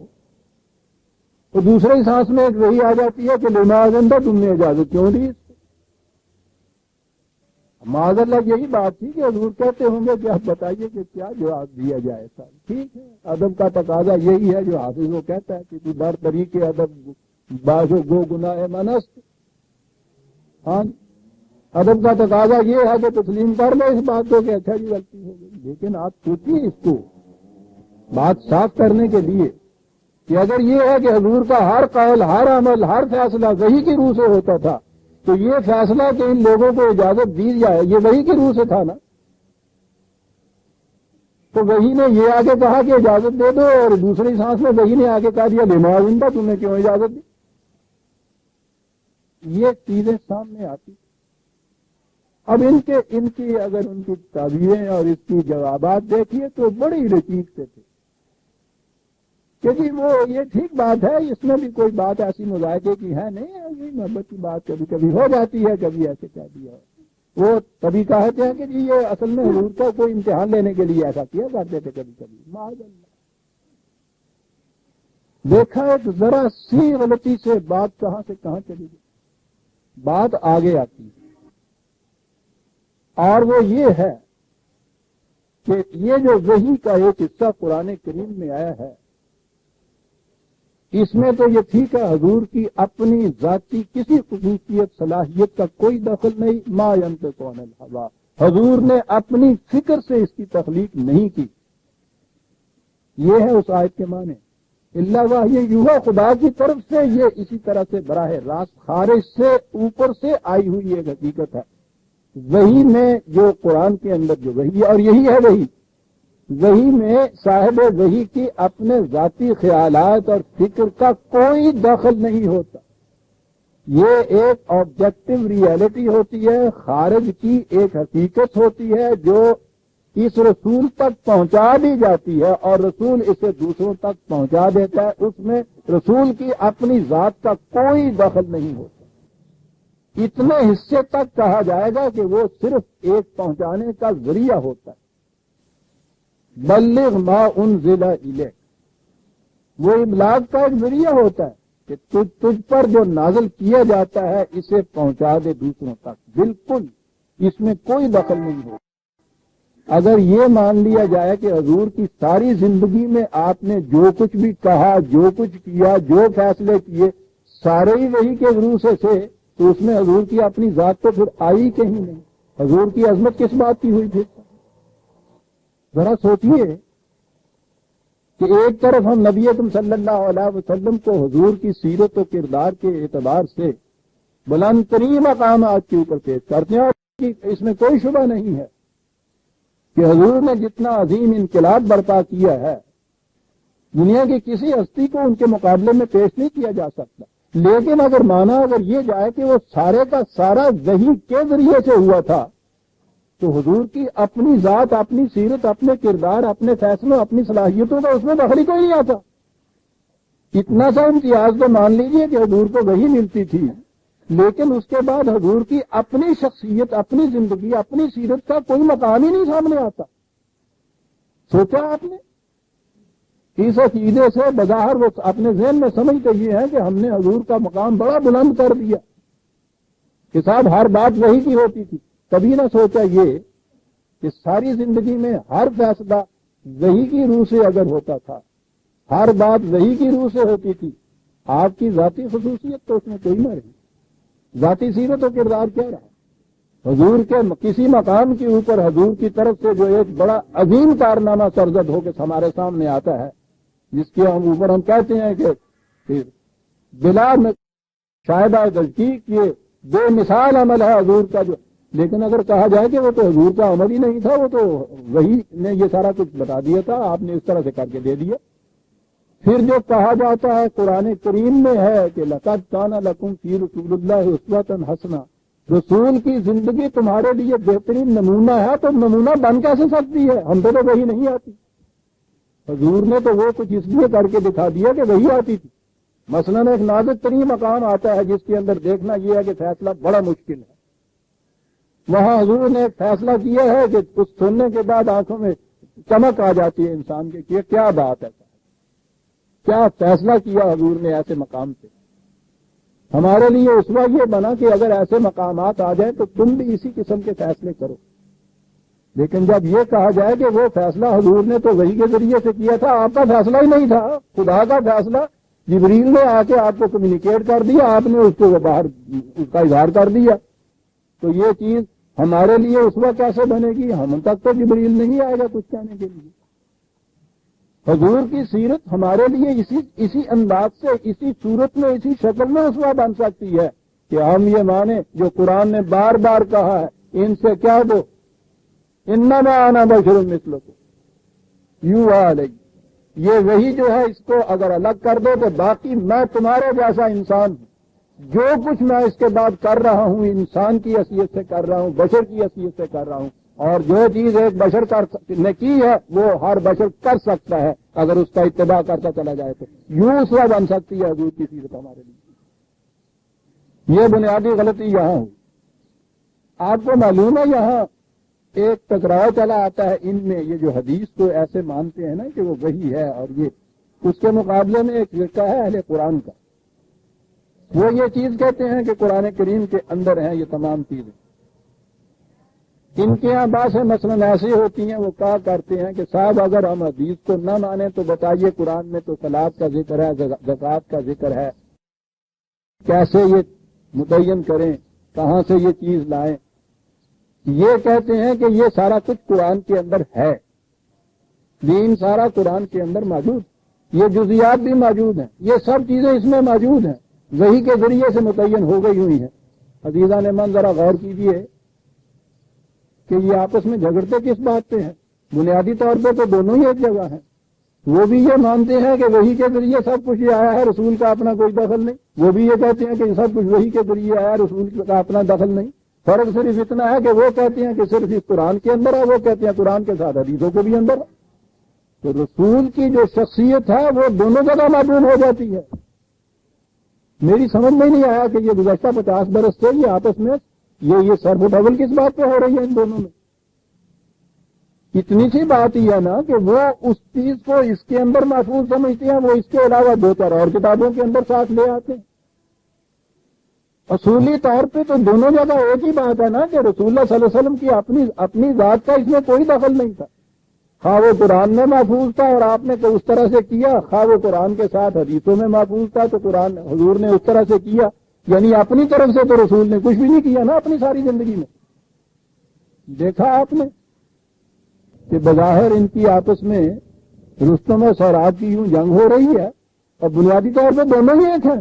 تو دوسرے سانس میں ایک وہی آ جاتی ہے کہ لما اذنت، تم نے اجازت کیوں دی۔ معاذ اللہ یہی بات تھی کہ حضور کہتے ہوں گے کہ آپ بتائیے کہ کیا جواب دیا جائے۔ سر ٹھیک ہے، ادب کا تقاضا یہی ہے جو حافظ وہ کہتا ہے کہ تو در طریق ادب بازو گو گناہ منست، ہاں ادب کا تقاضا یہ ہے کہ تسلیم کر لو اس بات کو کہ اچھا جی غلطی ہو گئی، لیکن آپ سوچیے اس کو بات صاف کرنے کے لیے کہ اگر یہ ہے کہ حضور کا ہر قول، ہر عمل، ہر فیصلہ وحی کی روح سے ہوتا تھا، تو یہ فیصلہ کہ ان لوگوں کو اجازت دی جائے یہ وحی کی روح سے تھا نا، تو وحی نے یہ آگے کہا کہ اجازت دے دو، اور دوسری سانس میں وحی نے آگے کہا دیا لما اذنت، تم نے کیوں اجازت دی۔ یہ چیزیں سامنے آتی، اب ان کی اگر ان کی تعبیریں اور اس کی جوابات دیکھیے تو بڑی رقیق سے تھے کہ جی وہ یہ ٹھیک بات ہے، اس میں بھی کوئی بات ایسی مذائقے کی ہے نہیں، ایسی محبت کی بات کبھی کبھی ہو جاتی ہے، کبھی ایسے کہہ دیا وہ کبھی کہتے ہیں کہ جی یہ اصل میں حضور کا کوئی امتحان لینے کے لیے ایسا کیا کرتے تھے کبھی کبھی، معاذ اللہ۔ دیکھا ایک ذرا سی غلطی سے بات کہاں سے کہاں چلی گئی، بات آگے آتی ہے، اور وہ یہ ہے کہ یہ جو وحی کا ایک حصہ قرآن کریم میں آیا ہے، اس میں تو یہ ٹھیک ہے حضور کی اپنی ذاتی کسی خصوصیت صلاحیت کا کوئی دخل نہیں، ما ينطق عن الهوى، حضور نے اپنی فکر سے اس کی تخلیق نہیں کی، یہ ہے اس آیت کے معنی، اللہ وحی یوحی، خدا کی طرف سے یہ اسی طرح سے براہ راست خارج سے اوپر سے آئی ہوئی ایک حقیقت ہے۔ وحی میں جو قرآن کے اندر جو وحی، اور یہی ہے وحی میں صاحب وحی کی اپنے ذاتی خیالات اور فکر کا کوئی دخل نہیں ہوتا، یہ ایک آبجیکٹو ریئلٹی ہوتی ہے، خارج کی ایک حقیقت ہوتی ہے جو اس رسول تک پہنچا دی جاتی ہے، اور رسول اسے دوسروں تک پہنچا دیتا ہے، اس میں رسول کی اپنی ذات کا کوئی دخل نہیں ہوتا۔ اتنے حصے تک کہا جائے گا کہ وہ صرف ایک پہنچانے کا ذریعہ ہوتا ہے، بلغ ما انزل الیک، وہ ابلاغ کا ایک ذریعہ ہوتا ہے کہ تجھ پر جو نازل کیا جاتا ہے اسے پہنچا دے دوسروں تک، بالکل اس میں کوئی دخل نہیں ہو۔ اگر یہ مان لیا جائے کہ حضور کی ساری زندگی میں آپ نے جو کچھ بھی کہا، جو کچھ کیا، جو فیصلے کیے، سارے ہی وہی کے ذریعے سے تھے، تو اس میں حضور کی اپنی ذات تو پھر آئی کہیں نہیں۔ حضور کی عظمت کس بات کی ہوئی تھی؟ ذرا سوچیے کہ ایک طرف ہم نبی اکرم صلی اللہ علیہ وسلم کو حضور کی سیرت و کردار کے اعتبار سے بلند ترین مقامات کے اوپر پیش کرتے ہیں، اور اس میں کوئی شبہ نہیں ہے کہ حضور نے جتنا عظیم انقلاب برپا کیا ہے دنیا کی کسی ہستی کو ان کے مقابلے میں پیش نہیں کیا جا سکتا۔ لیکن اگر مانا اگر یہ جائے کہ وہ سارے کا سارا وحی کے ذریعے سے ہوا تھا، تو حضور کی اپنی ذات، اپنی سیرت، اپنے کردار، اپنے فیصلوں، اپنی صلاحیتوں کا اس میں دخل ہی کوئی نہیں آتا۔ اتنا سا امتیاز تو مان لیجئے کہ حضور کو وہی ملتی تھی، لیکن اس کے بعد حضور کی اپنی شخصیت، اپنی زندگی، اپنی سیرت کا کوئی مقام ہی نہیں سامنے آتا۔ سوچا آپ نے؟ اس عقیدے سے بظاہر وہ اپنے ذہن میں سمجھتے یہ ہے کہ ہم نے حضور کا مقام بڑا بلند کر دیا کہ صاحب ہر بات وہی کی ہوتی تھی۔ کبھی نہ سوچا یہ کہ ساری زندگی میں ہر فیصلہ وحی کی روح سے اگر ہوتا تھا، ہر بات وحی کی روح سے ہوتی تھی، آپ کی ذاتی خصوصیت تو اس میں کوئی نہ رہی، ذاتی سیرت و کردار کیا رہا؟ حضور کے کسی مقام کے اوپر حضور کی طرف سے جو ایک بڑا عظیم کارنامہ سرزد ہو کے ہمارے سامنے آتا ہے، جس کے اوپر ہم کہتے ہیں کہ بلا شائبہ تحقیق یہ بے مثال عمل ہے حضور کا، جو لیکن اگر کہا جائے کہ وہ تو حضور کا عمل ہی نہیں تھا، وہ تو وہی نے یہ سارا کچھ بتا دیا تھا، آپ نے اس طرح سے کر کے دے دیا۔ پھر جو کہا جاتا ہے قرآن کریم میں ہے کہ لقد کان لکم فی رسول اللہ اسوۃ حسنہ، رسول کی زندگی تمہارے لیے بہترین نمونہ ہے، تو نمونہ بن کیسے سکتی ہے؟ ہم تو وہی نہیں آتی۔ حضور نے تو وہ کچھ اس لیے کر کے دکھا دیا کہ وہی آتی تھی۔ مثلاً ایک نازک ترین مقام آتا ہے جس کے اندر دیکھنا یہ ہے کہ فیصلہ بڑا مشکل ہے، وہاں حضور نے ایک فیصلہ کیا ہے کہ اس سننے کے بعد آنکھوں میں چمک آ جاتی ہے انسان کے کہ کیا بات ہے، کیا فیصلہ کیا حضور نے ایسے مقام سے۔ ہمارے لیے اسوہ یہ بنا کہ اگر ایسے مقامات آ جائیں تو تم بھی اسی قسم کے فیصلے کرو۔ لیکن جب یہ کہا جائے کہ وہ فیصلہ حضور نے تو وحی کے ذریعے سے کیا تھا، آپ کا فیصلہ ہی نہیں تھا، خدا کا فیصلہ، جبریل نے آ کے آپ کو کمیونیکیٹ کر دیا، آپ نے اس کو باہر اس کا اظہار کر دیا، تو یہ چیز ہمارے لیے اسوہ کیسے بنے گی؟ ہم تک تو جبریل نہیں آئے گا کچھ کہنے کے لیے۔ حضور کی سیرت ہمارے لیے اسی انداز سے، اسی صورت میں، اسی شکل میں اسوہ بن سکتی ہے کہ ہم یہ مانیں جو قرآن نے بار بار کہا ہے، ان سے کہہ دو انما انا بشر مثلکم یوحی الی، یہ وہی جو ہے اس کو اگر الگ کر دو تو باقی میں تمہارے جیسا انسان ہوں، جو کچھ میں اس کے بعد کر رہا ہوں انسان کی حیثیت سے کر رہا ہوں، بشر کی حیثیت سے کر رہا ہوں، اور جو چیز ایک بشر نے کی ہے وہ ہر بشر کر سکتا ہے اگر اس کا اتباع کرتا چلا جائے تو۔ یوں اسوہ بن سکتی ہے حضور کی سیرت ہمارے لیے۔ یہ بنیادی غلطی یہاں ہوئی۔ آپ کو معلوم ہے یہاں ایک ٹکراؤ چلا آتا ہے ان میں، یہ جو حدیث کو ایسے مانتے ہیں نا کہ وہ وہی ہے، اور یہ اس کے مقابلے میں ایک فرقہ ہے اہل قرآن کا، وہ یہ چیز کہتے ہیں کہ قرآن کریم کے اندر ہیں یہ تمام چیزیں۔ ان کے یہاں باتیں مثلاً ایسی ہوتی ہیں، وہ کہا کرتے ہیں کہ صاحب اگر ہم حدیث کو نہ مانیں تو بتائیے قرآن میں تو صلاۃ کا ذکر ہے، زکوٰۃ کا ذکر ہے، کیسے یہ متعین کریں، کہاں سے یہ چیز لائیں؟ یہ کہتے ہیں کہ یہ سارا کچھ قرآن کے اندر ہے، دین سارا قرآن کے اندر موجود، یہ جزیات بھی موجود ہیں، یہ سب چیزیں اس میں موجود ہیں، وحی کے ذریعے سے متعین ہو گئی ہوئی ہیں۔ عزیزان من ذرا غور کیجیے کہ یہ آپس میں جھگڑتے کس بات پہ ہیں؟ بنیادی طور پہ تو دونوں ہی ایک جگہ ہیں۔ وہ بھی یہ مانتے ہیں کہ وحی کے ذریعے سب کچھ یہ آیا ہے، رسول کا اپنا کوئی دخل نہیں، وہ بھی یہ کہتے ہیں کہ سب کچھ وحی کے ذریعے آیا ہے، رسول کا اپنا دخل نہیں۔ فرق صرف اتنا ہے کہ وہ کہتے ہیں کہ صرف اس قرآن کے اندر ہے، وہ کہتے ہیں قرآن کے ساتھ حدیثوں کو بھی اندر ہے۔ تو رسول کی جو شخصیت ہے وہ دونوں جگہ موجود ہو جاتی ہے۔ میری سمجھ میں نہیں آیا کہ یہ گزشتہ 50 برس سے یہ آپس میں یہ سر و ڈبل کس بات پہ ہو رہی ہے ان دونوں میں۔ اتنی سی بات ہی ہے نا کہ وہ اس چیز کو اس کے اندر محفوظ سمجھتے ہیں، وہ اس کے علاوہ دو چار اور کتابوں کے اندر ساتھ لے آتے ہیں۔ اصولی طور پہ تو دونوں جگہ ایک ہی بات ہے نا کہ رسول اللہ صلی اللہ علیہ وسلم کی اپنی ذات کا اس میں کوئی دخل نہیں تھا، خواہ وہ قرآن میں محفوظ تھا اور آپ نے اس طرح سے کیا، خواہ وہ قرآن کے ساتھ حدیثوں میں محفوظ تھا تو قرآن حضور نے اس طرح سے کیا، یعنی اپنی طرف سے تو رسول نے کچھ بھی نہیں کیا نا اپنی ساری زندگی میں۔ دیکھا آپ نے کہ بظاہر ان کی آپس میں رستم و سوراب کی یوں جنگ ہو رہی ہے اور بنیادی طور پہ دونوں ہی ایک ہیں۔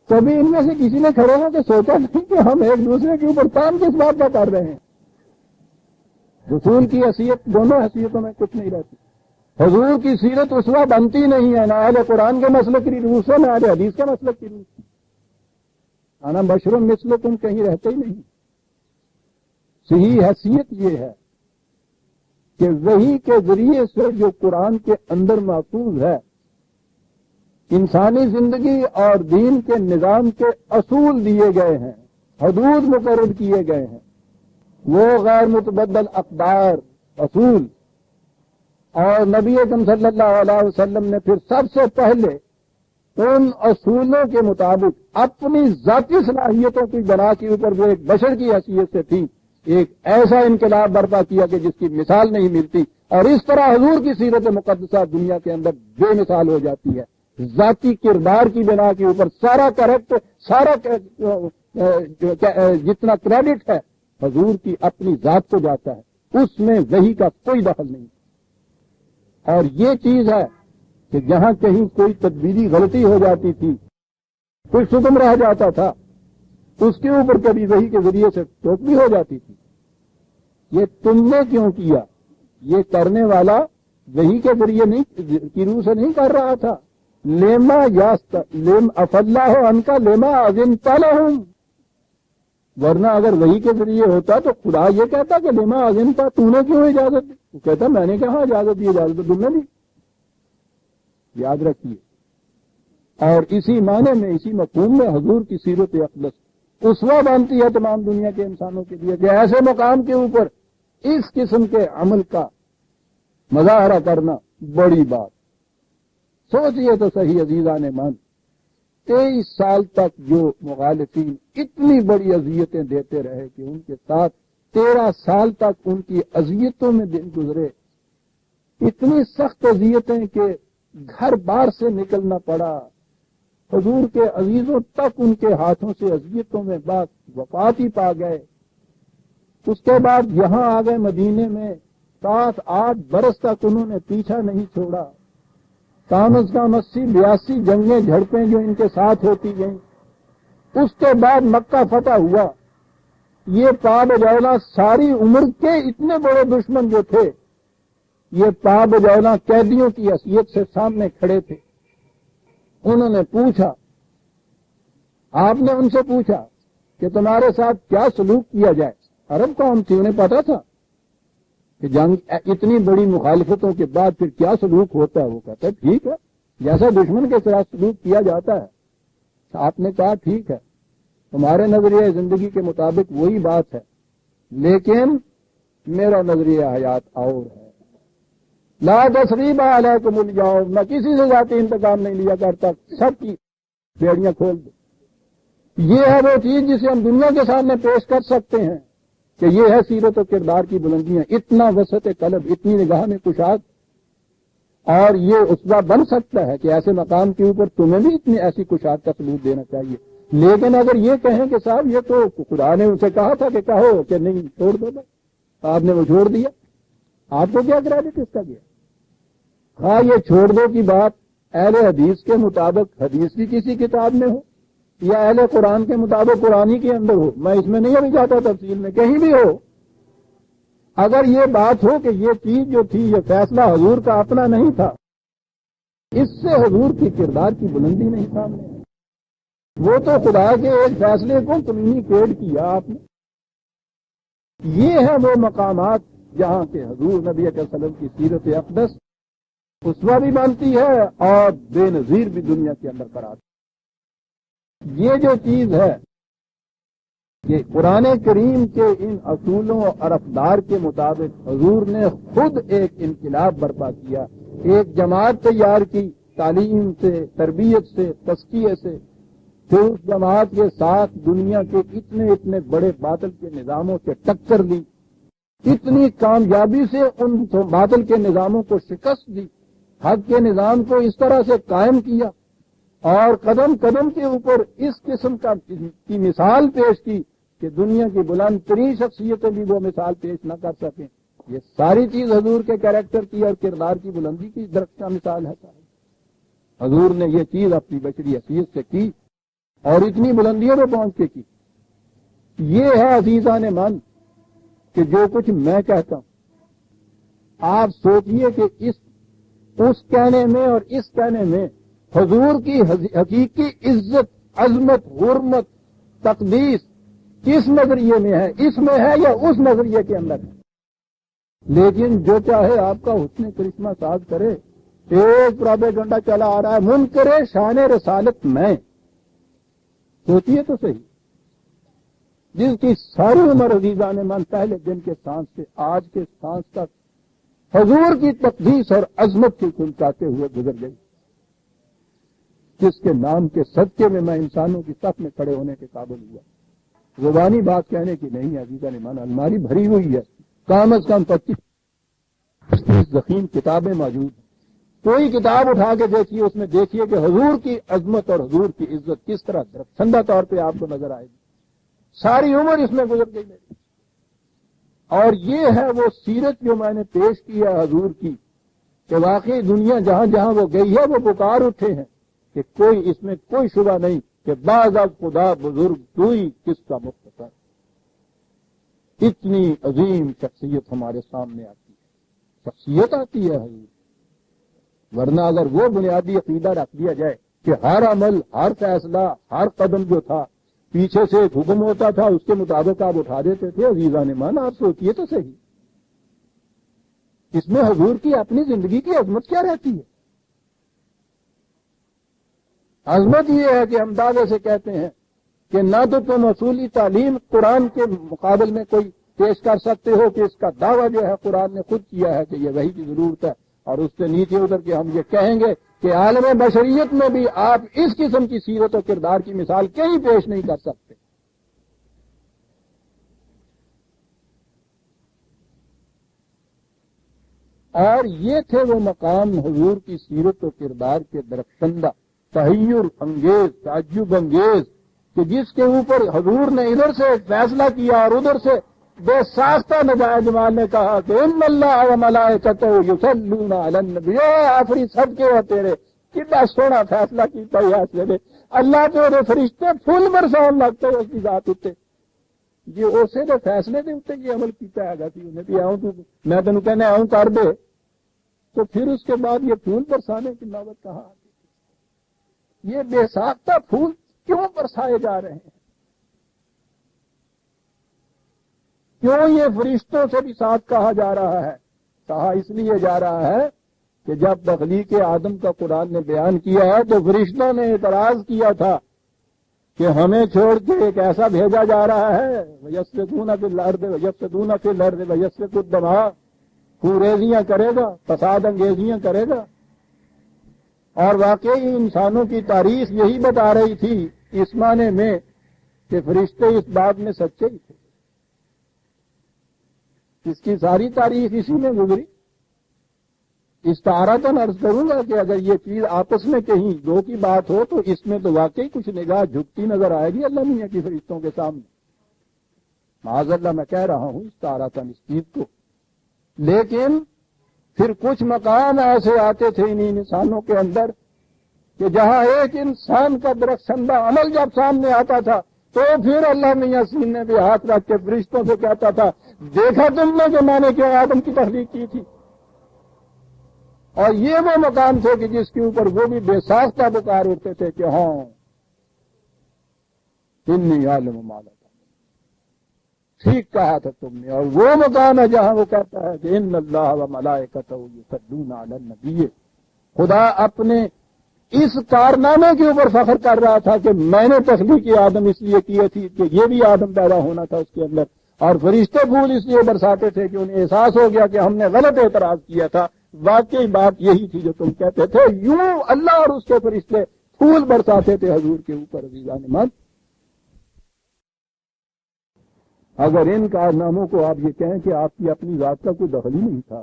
کبھی ان میں سے کسی نے کھڑے ہو کے سوچا نہیں کہ ہم ایک دوسرے کے اوپر کام کس بات کا کر رہے ہیں؟ رسول کی حیثیت دونوں حیثیتوں میں کچھ نہیں رہتی، حضور کی سیرت اسوہ بنتی نہیں ہے، نہ اہل قرآن کے مسلک کی روح سے نہ اہل حدیث کے مسلک کی روح سے۔ انا بشر مثلکم کہیں رہتے ہی نہیں۔ صحیح حیثیت یہ ہے کہ وحی کے ذریعے سے جو قرآن کے اندر محفوظ ہے، انسانی زندگی اور دین کے نظام کے اصول دیے گئے ہیں، حدود مقرر کیے گئے ہیں، وہ غیر متبدل اقدار اصول، اور نبی اکرم صلی اللہ علیہ وسلم نے پھر سب سے پہلے ان اصولوں کے مطابق اپنی ذاتی صلاحیتوں کی بنا کے اوپر جو ایک بشر کی حیثیت سے تھی، ایک ایسا انقلاب برپا کیا کہ جس کی مثال نہیں ملتی، اور اس طرح حضور کی سیرت مقدسہ دنیا کے اندر بے مثال ہو جاتی ہے۔ ذاتی کردار کی بنا کے اوپر سارا کریکٹر، سارا جتنا کریڈٹ ہے حضور کی اپنی ذات کو جاتا ہے، اس میں وحی کا کوئی دخل نہیں۔ اور یہ چیز ہے کہ جہاں کہیں کوئی تدبیری غلطی ہو جاتی تھی، کچھ حکم رہ جاتا تھا، اس کے اوپر کبھی وحی کے ذریعے سے ٹوک بھی ہو جاتی تھی۔ یہ تم نے کیوں کیا؟ یہ کرنے والا وحی کے ذریعے نہیں، کی روح سے نہیں کر رہا تھا۔ لیما یاست لیم اف اللہ ان کا لیما اذنت لہم، ورنہ اگر وحی کے ذریعے ہوتا تو خدا یہ کہتا کہ لیما اذنت، تو نے کیوں اجازت دی؟ وہ کہتا میں نے کہاں اجازت دی، اجازت تم نے دی۔ یاد رکھیے، اور اسی معنی میں، اسی مفہوم میں حضور کی سیرت اقدس اسوہ بنتی ہے تمام دنیا کے انسانوں کے لیے کہ ایسے مقام کے اوپر اس قسم کے عمل کا مظاہرہ کرنا بڑی بات۔ سوچئے تو صحیح عزیزان من، 23 سال تک جو مخالفین اتنی بڑی اذیتیں دیتے رہے کہ ان کے ساتھ 13 سال تک ان کی اذیتوں میں دن گزرے، اتنی سخت اذیتیں کہ گھر بار سے نکلنا پڑا، حضور کے عزیزوں تک ان کے ہاتھوں سے اذیتوں میں بعد وفات ہی پا گئے۔ اس کے بعد یہاں آ گئے مدینے میں، 7-8 برس تک انہوں نے پیچھا نہیں چھوڑا، کم از کم 80-82 جنگیں جھڑپیں جو ان کے ساتھ ہوتی گئیں۔ اس کے بعد مکہ فتح ہوا۔ یہ پا بجولا ساری عمر کے اتنے بڑے دشمن جو تھے، یہ پا بجولا قیدیوں کی حیثیت سے سامنے کھڑے تھے۔ انہوں نے پوچھا، آپ نے ان سے پوچھا کہ تمہارے ساتھ کیا سلوک کیا جائے؟ عرب قوم تھی، انہیں پتا تھا کہ جنگ اتنی بڑی مخالفتوں کے بعد پھر کیا سلوک ہوتا ہے۔ وہ کہتا ہے ٹھیک ہے، جیسا دشمن کے ساتھ سلوک کیا جاتا ہے۔ آپ نے کہا ٹھیک ہے، تمہارے نظریہ زندگی کے مطابق وہی بات ہے، لیکن میرا نظریہ حیات اور ہے۔ لا تثریب علیکم اليوم، میں کسی سے ذاتی انتقام نہیں لیا کرتا، سب کی بیڑیاں کھول دو۔ یہ ہے وہ چیز جسے ہم دنیا کے سامنے پیش کر سکتے ہیں کہ یہ ہے سیرت و کردار کی بلندیاں، اتنا وسعت قلب، اتنی نگاہ میں کشاد، اور یہ اسوہ بن سکتا ہے کہ ایسے مقام کے اوپر تمہیں بھی اتنی ایسی کشاد کا ثبوت دینا چاہیے۔ لیکن اگر یہ کہیں کہ صاحب یہ تو خدا نے اسے کہا تھا کہ کہو کہ نہیں چھوڑ دو، آپ نے وہ چھوڑ دیا، آپ کو کیا کریڈٹ اس کا گیا؟ ہاں یہ چھوڑ دو کی بات اہل حدیث کے مطابق حدیث کی کسی کتاب میں ہو یا اہل قرآن کے مطابق قرآنی کے اندر ہو، میں اس میں نہیں ابھی جاتا تفصیل میں، کہیں بھی ہو، اگر یہ بات ہو کہ یہ چیز جو تھی یہ فیصلہ حضور کا اپنا نہیں تھا، اس سے حضور کی کردار کی بلندی نہیں سامنے آئی۔ وہ تو خدا کے ایک فیصلے کو کمیونیکیٹ کیا آپ نے۔ یہ ہے وہ مقامات جہاں کے حضور نبی اکرم صلی اللہ علیہ وسلم کی سیرت اقدس اسوہ بھی بنتی ہے اور بے نظیر بھی دنیا کے اندر قرار۔ یہ جو چیز ہے کہ قرآن کریم کے ان اصولوں اور افدار کے مطابق حضور نے خود ایک انقلاب برپا کیا، ایک جماعت تیار کی، تعلیم سے، تربیت سے، تزکیے سے، پھر اس جماعت کے ساتھ دنیا کے اتنے بڑے باطل کے نظاموں سے ٹکر لی، اتنی کامیابی سے ان باطل کے نظاموں کو شکست دی، حق کے نظام کو اس طرح سے قائم کیا اور قدم قدم کے اوپر اس قسم کی مثال پیش کی کہ دنیا کی بلند ترین شخصیتیں بھی وہ مثال پیش نہ کر سکیں۔ یہ ساری چیز حضور کے کیریکٹر کی اور کردار کی بلندی کی درخشاں مثال ہے۔ حضور نے یہ چیز اپنی بشری حیثیت سے کی اور اتنی بلندیوں پہ پہنچ کے کی۔ یہ ہے عزیزان من کہ جو کچھ میں کہتا ہوں آپ سوچئے کہ اس کہنے میں اور اس کہنے میں حضور کی حقیقی عزت، عظمت، حرمت، تقدیس کس نظریے میں ہے، اس میں ہے یا اس نظریے کے اندر ہے؟ لیکن جو چاہے آپ کا حسن کرشمہ ساز کرے، ایک پروپیگنڈا چلا آ رہا ہے منکر شان رسالت میں، سوچئے تو صحیح، جس کی ساری عمر عزیزان من پہلے دن کے سانس سے آج کے سانس تک حضور کی تقدیس اور عظمت کی چمچاتے ہوئے گزر گئی، جس کے نام کے صدقے میں میں انسانوں کی صف میں کھڑے ہونے کے قابل ہوا۔ زبانی بات کہنے کی نہیں ہے عزیزان من، الماری بھری ہوئی ہے، کم از کم 25 ضخیم کتابیں موجود ہیں۔ کوئی کتاب اٹھا کے دیکھیے، اس میں دیکھیے کہ حضور کی عظمت اور حضور کی عزت کس طرح درخشندہ طور پہ آپ کو نظر آئے گی۔ ساری عمر اس میں گزر گئی میری، اور یہ ہے وہ سیرت جو میں نے پیش کی ہے حضور کی، کہ واقعی دنیا جہاں جہاں وہ گئی ہے وہ پکار اٹھے ہیں کہ کوئی اس میں کوئی شبہ نہیں کہ بعض اب خدا بزرگ توئی کس کا مختصر۔ اتنی عظیم شخصیت ہمارے سامنے آتی ہے، شخصیت آتی ہے حضور، ورنہ اگر وہ بنیادی عقیدہ رکھ دیا جائے کہ ہر عمل، ہر فیصلہ، ہر قدم جو تھا پیچھے سے ایک حکم ہوتا تھا، اس کے مطابق آپ اٹھا دیتے تھے، عزیزان من آپ سوچئے تو صحیح، اس میں حضور کی اپنی زندگی کی عظمت کیا رہتی ہے؟ عظمت یہ ہے کہ ہم دعوے سے کہتے ہیں کہ نہ تو تم اصولی تعلیم قرآن کے مقابل میں کوئی پیش کر سکتے ہو کہ اس کا دعویٰ جو ہے قرآن نے خود کیا ہے کہ یہ وحی کی ضرورت ہے، اور اس سے نیچے اتر کے ہم یہ کہیں گے کہ عالم بشریت میں بھی آپ اس قسم کی سیرت و کردار کی مثال کہیں پیش نہیں کر سکتے۔ اور یہ تھے وہ مقام حضور کی سیرت و کردار کے درخشندہ، تحیر انگیز، تعجب انگیز، کہ جس کے اوپر حضور نے ادھر سے فیصلہ کیا اور ادھر سے بے ساختہ نجائے جمال نے کہا کہ ان اللہ و ملائکتہ یصلون علی النبی، آخری سب کے ہو تیرے، کتنا سونا فیصلہ کیتا ہے اس نے، اللہ تیرے فرشتے پھول برسان لگتے اس کی ذات اتے، یہ اسے دے فیصلے دے اتے یہ عمل کیتا ہے گا کہ انہیں بھی آؤں تو میں تینوں کہنا آؤں کر دے، تو پھر اس کے بعد یہ پھول برسانے کی نوبت کہاں آتی؟ یہ بے ساختہ پھول کیوں برسائے جا رہے ہیں؟ کیوں یہ فرشتوں سے بھی ساتھ کہا جا رہا ہے؟ کہا اس لیے جا رہا ہے کہ جب تخلیق آدم کا قرآن نے بیان کیا ہے تو فرشتوں نے اعتراض کیا تھا کہ ہمیں چھوڑ کے ایک ایسا بھیجا جا رہا ہے وَيَسْفِكُونَ فِي الْأَرْضِ وَيَفْسِدُونَ فِي الْأَرْضِ وَيَسْفِكُ الدَّمَاءَ، خوریزیاں کرے گا، فساد انگیزیاں کرے گا۔ اور واقعی انسانوں کی تاریخ یہی بتا رہی تھی اس معنی میں کہ فرشتے اس بات میں سچے ہی تھے، اس کی ساری تاریخ اسی میں گزری۔ استعارتاً عرض کروں گا کہ اگر یہ چیز آپس میں کہیں دو کی بات ہو تو اس میں تو واقعی کچھ نگاہ جھکتی نظر آئے گی اللہ میاں کی فرشتوں کے سامنے، معاذ اللہ میں کہہ رہا ہوں استعارتاً اس چیز کو۔ لیکن پھر کچھ مقام ایسے آتے تھے انہی انسانوں کے اندر کہ جہاں ایک انسان کا درخشندہ عمل جب سامنے آتا تھا تو پھر اللہ میاں سینے پہ ہاتھ رکھ کے فرشتوں سے کہتا تھا دیکھا تم نے کہ میں نے کیوں آدم کی تخلیق کی تھی؟ اور یہ وہ مقام تھے کہ جس کے اوپر وہ بھی بے ساختہ پکار اٹھتے تھے کہ ہاں انی عالم ما لا تعلمون، ٹھیک کہا تھا تم نے۔ اور وہ مقام ہے جہاں وہ کہتا ہے کہ ان اللہ و ملائکتہ یصلون علی النبی، خدا اپنے اس کارنامے کے اوپر فخر کر رہا تھا کہ میں نے تخلیق آدم اس لیے کی تھی کہ یہ بھی آدم پیدا ہونا تھا اس کے اندر، اور فرشتے پھول اس لیے برساتے تھے کہ انہیں احساس ہو گیا کہ ہم نے غلط اعتراض کیا تھا، واقعی بات یہی تھی جو تم کہتے تھے، یوں اللہ اور اس کے فرشتے پھول برساتے تھے حضور کے اوپر۔ عزیزان من، اگر ان کارناموں کو آپ یہ کہیں کہ آپ کی اپنی ذات کا کوئی دخل ہی نہیں تھا،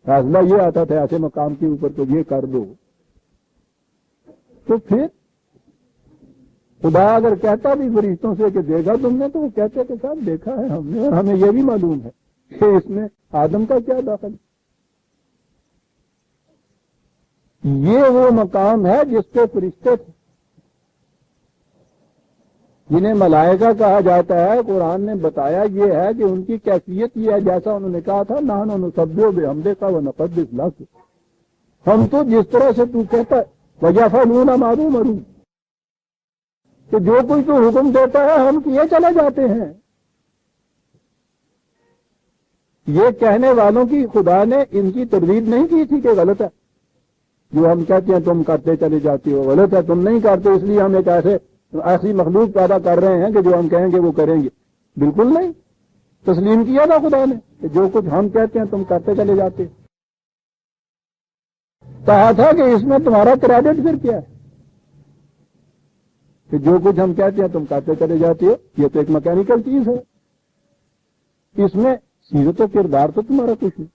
فیصلہ یہ آتا تھا ایسے مقام کے اوپر تو یہ کر دو، تو پھر خدا اگر کہتا بھی فرشتوں سے کہ دیکھا تم نے، تو وہ کہتے کہ صاحب دیکھا ہے ہم نے، اور ہمیں یہ بھی معلوم ہے کہ اس میں آدم کا کیا دخل۔ یہ وہ مقام ہے جس پہ فرشتے تھے، جنہیں ملائکہ کہا جاتا ہے۔ قرآن نے بتایا یہ ہے کہ ان کی کیفیت یہ ہے جیسا انہوں نے کہا تھا، نحن نسبح بحمدک ونقدس لک، ہم تو جس طرح سے تو کہتا ہے ویفعلون ما یؤمرون، کہ جو کوئی تو حکم دیتا ہے ہم کیے چلے جاتے ہیں۔ یہ کہنے والوں کی خدا نے ان کی تردید نہیں کی تھی کہ غلط ہے، جو ہم کہتے ہیں تم کرتے چلے جاتے ہو، غلط ہے تم نہیں کرتے، اس لیے ہم ایک ایسی مخلوق پیدا کر رہے ہیں کہ جو ہم کہیں گے وہ کریں گے۔ بالکل نہیں، تسلیم کیا تھا خدا نے کہ جو کچھ ہم کہتے ہیں تم کرتے چلے جاتے۔ کہا تھا کہ اس میں تمہارا کریڈٹ پھر کیا ہے کہ جو کچھ ہم کہتے ہیں تم کرتے چلے جاتے ہو، یہ تو ایک میکینیکل چیز ہے، اس میں سیرت و کردار تو تمہارا کچھ نہیں۔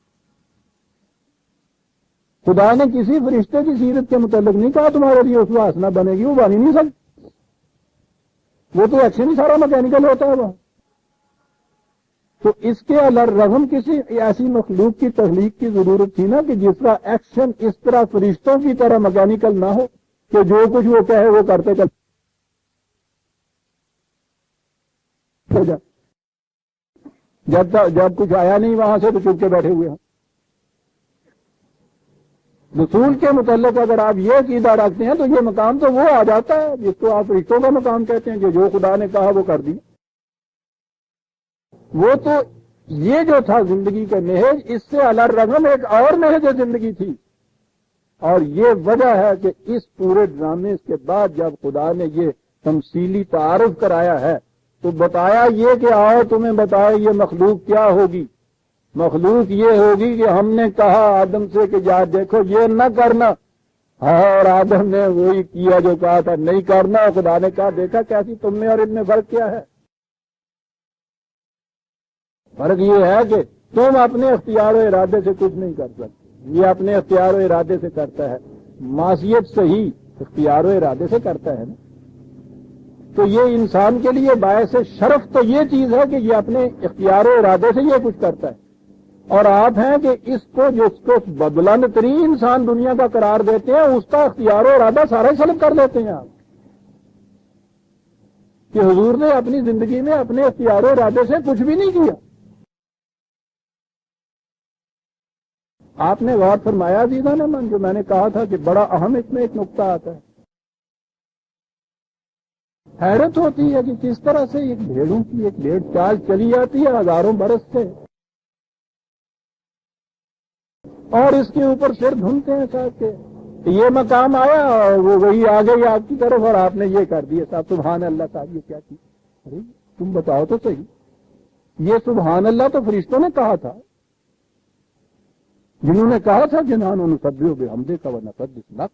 خدا نے کسی فرشتے کی سیرت کے متعلق نہیں کہا تمہارے لیے اس واسطہ بنے گی، وہ بن ہی نہیں سکتی، وہ تو ایکشن ہی سارا میکینیکل ہوتا ہے وہاں۔ تو اس کے الرغم کسی ایسی مخلوق کی تخلیق کی ضرورت تھی نا کہ جس کا ایکشن اس طرح فرشتوں کی طرح میکینیکل نہ ہو کہ جو کچھ وہ کہے وہ کرتے چلتے جب کچھ آیا نہیں وہاں سے تو چپ کے بیٹھے ہوئے ہیں۔ رسول کے متعلق اگر آپ یہ عقیدہ رکھتے ہیں تو یہ مقام تو وہ آ جاتا ہے جس کو آپ فرشتوں کا مقام کہتے ہیں کہ جو خدا نے کہا وہ کر دی۔ وہ تو یہ جو تھا زندگی کا نہج، اس سے الرغم ایک اور نہج زندگی تھی، اور یہ وجہ ہے کہ اس پورے ڈرامے کے بعد جب خدا نے یہ تمثیلی تعارف کرایا ہے تو بتایا یہ کہ آؤ تمہیں بتایا یہ مخلوق کیا ہوگی۔ مخلوق یہ ہوگی کہ ہم نے کہا آدم سے کہ جا دیکھو یہ نہ کرنا، اور آدم نے وہی کیا جو کہا تھا نہیں کرنا، اور خدا نے کہا دیکھا کیسی تم میں اور ان میں فرق کیا ہے۔ فرق یہ ہے کہ تم اپنے اختیار و ارادے سے کچھ نہیں کر سکتے، یہ اپنے اختیار و ارادے سے کرتا ہے۔ معصیت صحیح اختیار و ارادے سے کرتا ہے نا، تو یہ انسان کے لیے باعث شرف تو یہ چیز ہے کہ یہ اپنے اختیار و ارادے سے یہ کچھ کرتا ہے، اور آپ ہیں کہ اس کو جس کو بلند ترین انسان دنیا کا قرار دیتے ہیں اس کا اختیار و ارادہ سارا سلب کر لیتے ہیں آپ، کہ حضور نے اپنی زندگی میں اپنے اختیار و ارادے سے کچھ بھی نہیں کیا۔ آپ نے غور فرمایا عزیزان من جو میں نے کہا تھا کہ بڑا اہم اس میں ایک نقطہ آتا ہے، حیرت ہوتی ہے کہ کس طرح سے ایک بھیڑوں کی ایک بھیڑ چال چلی جاتی ہے ہزاروں برس سے، اور اس کے اوپر سر دھنتے ہیں صاحب کہ یہ مقام آیا اور وہ وہی آ گئی آپ کی طرف اور آپ نے یہ کر دیا صاحب، سبحان اللہ صاحب یہ کیا چیز، ارے تم بتاؤ تو صحیح، یہ سبحان اللہ تو فرشتوں نے کہا تھا، جنہوں نے کہا تھا جنان نسبح بحمدک ونقدس لک،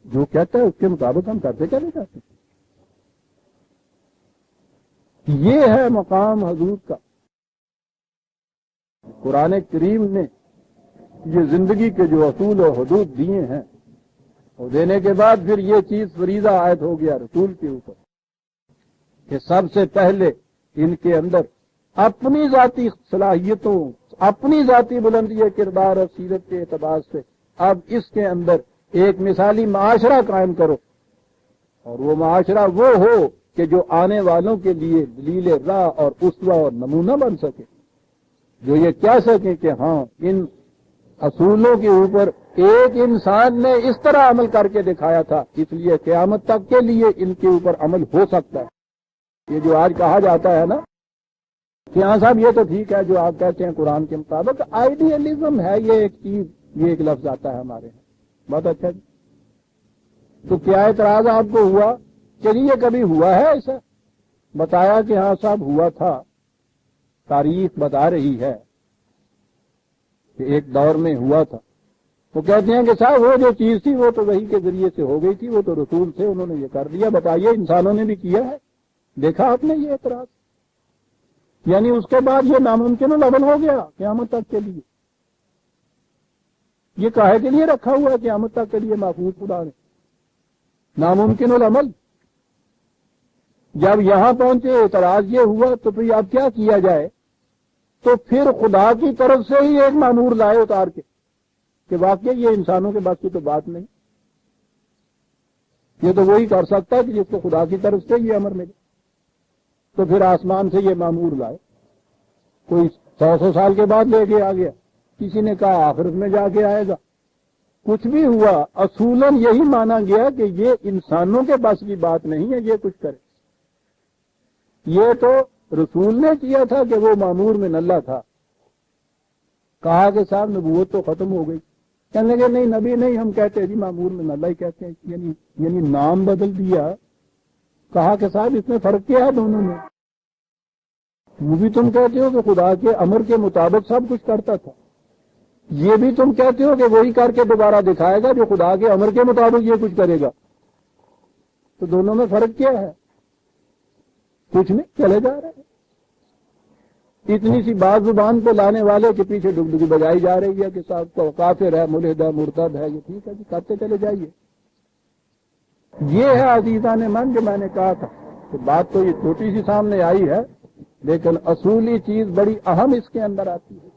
جو کہتا ہے اس کے مطابق ہم کرتے چلے جاتے ہیں۔ یہ ہے مقام حضور کا۔ قرآن کریم نے یہ زندگی کے جو اصول و حدود دیے ہیں اور دینے کے بعد پھر یہ چیز فریضہ عائد ہو گیا رسول کے اوپر کہ سب سے پہلے ان کے اندر اپنی ذاتی صلاحیتوں، اپنی ذاتی بلندی کردار اور سیرت کے اعتبار سے اب اس کے اندر ایک مثالی معاشرہ قائم کرو، اور وہ معاشرہ وہ ہو کہ جو آنے والوں کے لیے دلیل راہ اور اسوہ اور نمونہ بن سکے، جو یہ کہہ سکیں کہ ہاں ان اصولوں کے اوپر ایک انسان نے اس طرح عمل کر کے دکھایا تھا، اس لیے قیامت تک کے لیے ان کے اوپر عمل ہو سکتا ہے۔ یہ جو آج کہا جاتا ہے نا کہ ہاں صاحب یہ تو ٹھیک ہے جو آپ کہتے ہیں قرآن کے مطابق، آئیڈیلزم ہے یہ ایک چیز یہ ایک لفظ آتا ہے ہمارے یہاں. بہت اچھا جی. تو کیا اعتراض آپ کو ہوا؟ چلیے کبھی ہوا ہے ایسا؟ بتایا کہ ہاں صاحب ہوا تھا، تاریخ بتا رہی ہے کہ ایک دور میں ہوا تھا. وہ کہتے ہیں کہ صاحب وہ جو چیز تھی وہ تو وحی کے ذریعے سے ہو گئی تھی، وہ تو رسول تھے، انہوں نے یہ کر دیا. بتائیے انسانوں نے بھی کیا ہے؟ دیکھا آپ نے یہ اعتراض؟ یعنی اس کے بعد یہ ناممکن العمل ہو گیا قیامت تک کے لیے. یہ کاہے کے لیے رکھا ہوا ہے قیامت تک کے لیے محفوظ خدا نے؟ ناممکن العمل. جب یہاں پہنچے اعتراض یہ ہوا تو پھر اب کیا کیا جائے؟ تو پھر خدا کی طرف سے ہی ایک مامور لائے اتار کے کہ واقعی یہ انسانوں کے بس کی تو بات نہیں، یہ تو وہی کر سکتا ہے کہ جس کو خدا کی طرف سے یہ امر ملے. تو پھر آسمان سے یہ مامور لائے. کوئی 100 سال کے بعد لے کے آ گیا، کسی نے کہا آخرت میں جا کے آئے گا. کچھ بھی ہوا اصولاً یہی مانا گیا کہ یہ انسانوں کے بس کی بات نہیں ہے یہ کچھ کرے. یہ تو رسول نے کیا تھا کہ وہ مامور من اللہ تھا. کہا کہ صاحب نبوت تو ختم ہو گئی. کہنے لگے نہیں نبی نہیں، ہم کہتے ہیں جی مامور من اللہ ہی کہتے ہیں. یعنی نام بدل دیا. کہا کہ صاحب اس میں فرق کیا ہے دونوں میں؟ وہ بھی تم کہتے ہو کہ خدا کے امر کے مطابق سب کچھ کرتا تھا، یہ بھی تم کہتے ہو کہ وہی کر کے دوبارہ دکھائے گا جو خدا کے امر کے مطابق یہ کچھ کرے گا. تو دونوں میں فرق کیا ہے؟ کچھ نہیں، چلے جا رہے ہیں. اتنی سی بات زبان پہ لانے والے کے پیچھے ڈگڈگی بجائی جا رہی ہے کہ صاحب کو کافر ہے، ملحد ہے، مرتد ہے. یہ ٹھیک ہے جی، کرتے چلے جائیے. یہ ہے عزیزان من جو میں نے کہا تھا کہ بات تو یہ چھوٹی سی سامنے آئی ہے لیکن اصولی چیز بڑی اہم اس کے اندر آتی ہے.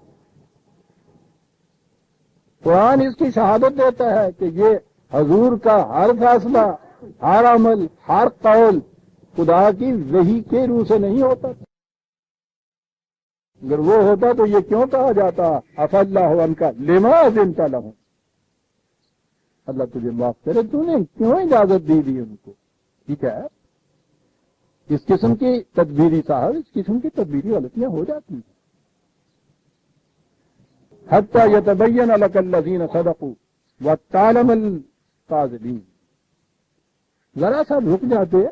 قرآن اس کی شہادت دیتا ہے کہ یہ حضور کا ہر فیصلہ، ہر عمل، ہر قول خدا کی وحی کے روح سے نہیں ہوتا تھا. اگر وہ ہوتا تو یہ کیوں کہا جاتا عفا اللہ عنک لما اذنت لہم؟ اللہ تجھے معاف کرے، تو نے کیوں اجازت دی ان کو؟ ٹھیک ہے، اس قسم کی تدبیری صاحب، اس قسم کی تدبیری غلطیاں ہو جاتی ہیں. حتی یتبین لک الذین صدقوا وتعلم الکاذبین. ذرا سا رک جاتے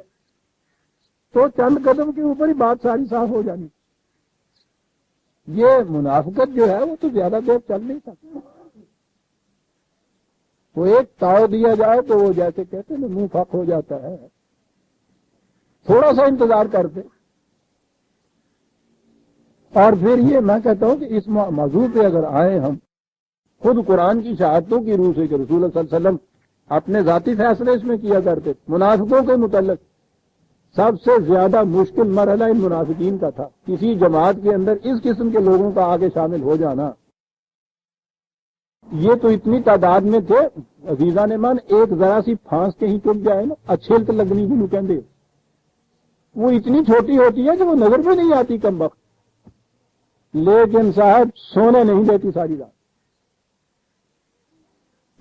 تو چند قدم کے اوپر ہی بات ساری صاف ہو جانی. یہ منافقت جو ہے وہ تو زیادہ دیر چل نہیں سکتی. وہ ایک تاؤ دیا جائے تو وہ جیسے کہتے ہیں منہ پھک ہو جاتا ہے. تھوڑا سا انتظار کرتے. اور پھر یہ میں کہتا ہوں کہ اس موضوع پہ اگر آئے ہم خود قرآن کی شہادتوں کی روح سے کہ رسول اللہ صلی اللہ علیہ وسلم اپنے ذاتی فیصلے اس میں کیا کرتے. منافقوں کے متعلق سب سے زیادہ مشکل مرحلہ ان منافقین کا تھا. کسی جماعت کے اندر اس قسم کے لوگوں کا آگے شامل ہو جانا. یہ تو اتنی تعداد میں تھے عزیزان من، ایک ذرا سی پھانس کہیں ٹک جائے نا، اچھیلت لگنی بھی کہتے، وہ اتنی چھوٹی ہوتی ہے کہ وہ نظر بھی نہیں آتی کم وقت، لیکن صاحب سونے نہیں دیتی ساری رات.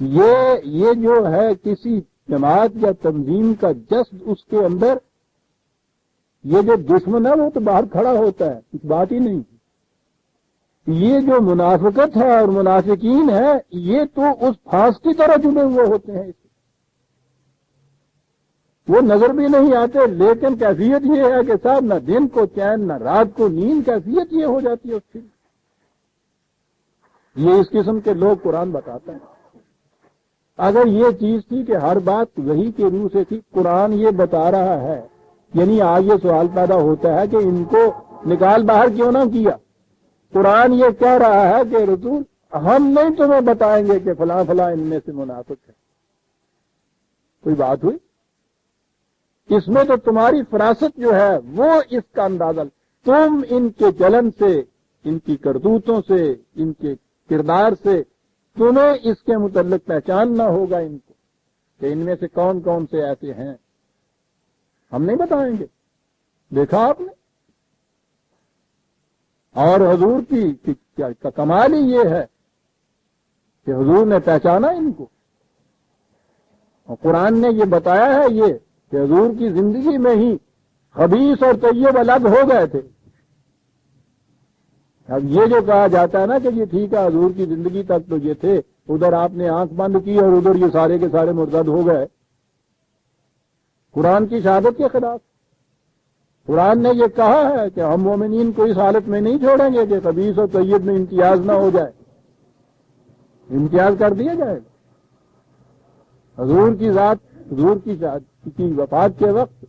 یہ جو ہے کسی جماعت یا تنظیم کا جذب اس کے اندر، یہ جو دشمن ہے وہ تو باہر کھڑا ہوتا ہے، کچھ بات ہی نہیں. یہ جو منافقت ہے اور منافقین ہے یہ تو اس پھانس کی طرح جڑے ہوئے ہوتے ہیں. وہ نظر بھی نہیں آتے لیکن کیفیت یہ ہے کہ صاحب نہ دن کو چین نہ رات کو نیند. کیفیت یہ ہو جاتی ہے اس کی. یہ اس قسم کے لوگ قرآن بتاتا ہے. اگر یہ چیز تھی کہ ہر بات وحی کے روح سے تھی، قرآن یہ بتا رہا ہے، یعنی آج یہ سوال پیدا ہوتا ہے کہ ان کو نکال باہر کیوں نہ کیا. قرآن یہ کہہ رہا ہے کہ رسول ہم نہیں تمہیں بتائیں گے کہ فلاں فلاں ان میں سے منافق ہے. کوئی بات ہوئی؟ اس میں تو تمہاری فراست جو ہے وہ اس کا اندازہ، تم ان کے چلن سے، ان کی کرتوتوں سے، ان کے کردار سے تمہیں اس کے متعلق پہچاننا ہوگا ان کو کہ ان میں سے کون کون سے ایسے ہیں. ہم نہیں بتائیں گے. دیکھا آپ نے؟ اور حضور کی کمال ہی یہ ہے کہ حضور نے پہچانا ان کو. اور قرآن نے یہ بتایا ہے یہ کہ حضور کی زندگی میں ہی خبیث اور طیب الگ ہو گئے تھے. اب یہ جو کہا جاتا ہے نا کہ یہ ٹھیک ہے حضور کی زندگی تک تو یہ تھے، ادھر آپ نے آنکھ بند کی اور ادھر یہ سارے کے سارے مرتد ہو گئے، قرآن کی شہادت کے خلاف۔ قرآن نے یہ کہا ہے کہ ہم مومنین کو اس حالت میں نہیں چھوڑیں گے کہ خبیث اور طیب میں امتیاز نہ ہو جائے، امتیاز کر دیا جائے گا۔ حضور کی ذات، حضور کی وفات کے وقت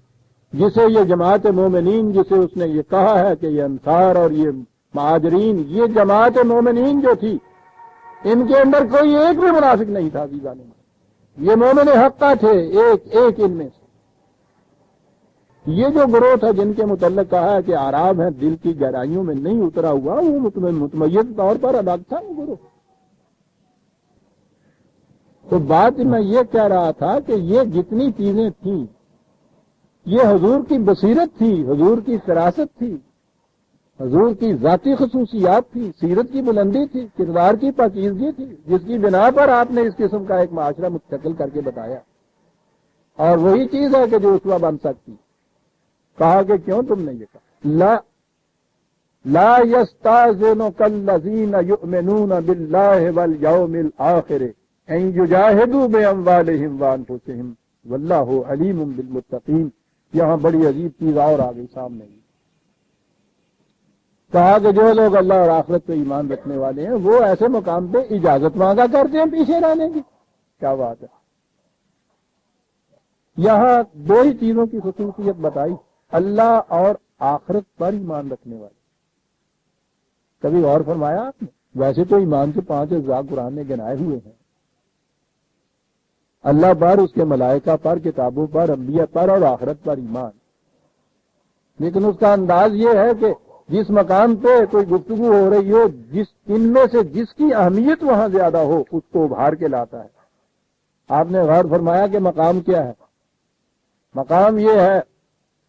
جسے یہ جماعت مومنین، جسے اس نے یہ کہا ہے کہ یہ انصار اور یہ مہاجرین، یہ جماعت مومنین جو تھی ان کے اندر کوئی ایک بھی منافق نہیں تھا عزیزان، یہ مومن حقہ تھے، ایک ان میں سے۔ یہ جو گروہ تھا جن کے متعلق کہا ہے کہ آراب ہیں، دل کی گہرائیوں میں نہیں اترا ہوا، وہ متمیز طور پر الگ تھا وہ گروہ۔ تو بات میں یہ کہہ رہا تھا کہ یہ جتنی چیزیں تھیں یہ حضور کی بصیرت تھی، حضور کی فراست تھی، حضور کی ذاتی خصوصیات تھی، سیرت کی بلندی تھی، کردار کی پاکیزگی تھی، جس کی بنا پر آپ نے اس قسم کا ایک معاشرہ مستقل کر کے بتایا۔ اور وہی چیز ہے کہ جو اسوہ بن سکتی۔ کہا کہ کیوں تم نے یہ کہا لا یستاذنک الذین یؤمنون باللہ والیوم الآخر ان یجاہدوا باموالہم وانفسہم واللہ علیم بالمتقین۔ یہاں بڑی عجیب چیز اور آ گئی سامنے۔ کہا کہ جو لوگ اللہ اور آخرت پہ ایمان رکھنے والے ہیں وہ ایسے مقام پہ اجازت مانگا کرتے ہیں پیچھے رہنے کی۔ کیا بات ہے! یہاں دو ہی چیزوں کی خصوصیت بتائی، اللہ اور آخرت پر ایمان رکھنے والے۔ کبھی غور فرمایا آپ نے؟ ویسے تو ایمان کے 5 اجزاء قرآن نے گنائے ہوئے ہیں، اللہ پر، اس کے ملائکہ پر، کتابوں پر، انبیاء پر اور آخرت پر ایمان۔ لیکن اس کا انداز یہ ہے کہ جس مقام پہ کوئی گفتگو ہو رہی ہو، ان میں سے جس کی اہمیت وہاں زیادہ ہو اس کو ابھار کے لاتا ہے۔ آپ نے غور فرمایا کہ مقام کیا ہے؟ مقام یہ ہے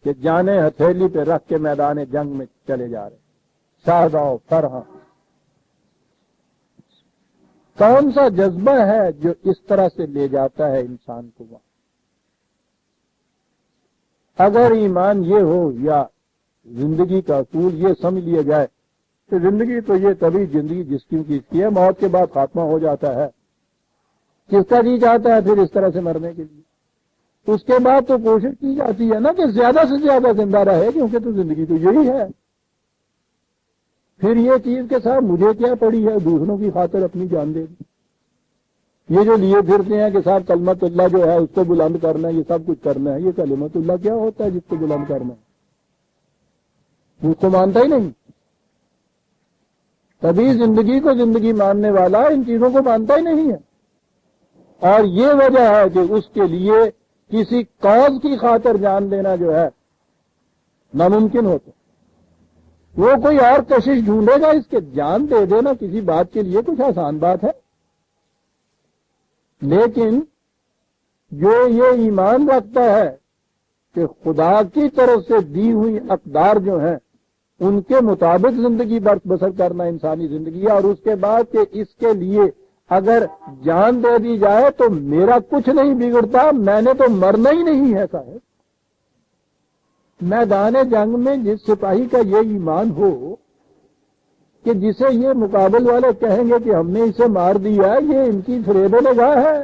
کہ جانے ہتھیلی پہ رکھ کے میدان جنگ میں چلے جا رہے، شہداء فرحاں۔ کون سا جذبہ ہے جو اس طرح سے لے جاتا ہے انسان کو وہاں؟ اگر ایمان یہ ہو یا زندگی کا اصول یہ سمجھ لیا جائے کہ زندگی تو یہ تبھی زندگی جس کی ہے، موت کے بعد خاتمہ ہو جاتا ہے، کس کا جی چاہتا ہے پھر اس طرح سے مرنے کے لیے؟ اس کے بعد تو کوشش کی جاتی ہے نا کہ زیادہ سے زیادہ زندہ رہے، کیونکہ تو زندگی تو یہی ہے۔ پھر یہ چیز کے ساتھ مجھے کیا پڑی ہے دوسروں کی خاطر اپنی جان دے دی۔ یہ جو لیے پھرتے ہیں کہ صاحب کلمت اللہ جو ہے اس کو بلند کرنا ہے، یہ سب کچھ کرنا ہے، یہ کلمت اللہ کیا ہوتا ہے جس کو بلند کرنا ہے؟ اس کو مانتا ہی نہیں۔ کبھی زندگی کو زندگی ماننے والا ان چیزوں کو مانتا ہی نہیں ہے، اور یہ وجہ ہے کہ اس کے لیے کسی کاز کی خاطر جان دینا جو ہے ناممکن ہوتا۔ وہ کوئی اور کوشش ڈھونڈے گا، اس کے جان دے دینا کسی بات کے لیے کچھ آسان بات ہے، لیکن جو یہ ایمان رکھتا ہے کہ خدا کی طرف سے دی ہوئی اقدار جو ہیں ان کے مطابق زندگی بسر کرنا انسانی زندگی ہے، اور اس کے بعد کہ اس کے لیے اگر جان دے دی جائے تو میرا کچھ نہیں بگڑتا، میں نے تو مرنا ہی نہیں ہے صاحب۔ میدان جنگ میں جس سپاہی کا یہ ایمان ہو کہ جسے یہ مقابل والے کہیں گے کہ ہم نے اسے مار دیا، یہ ان کی فریب نگاہ ہے،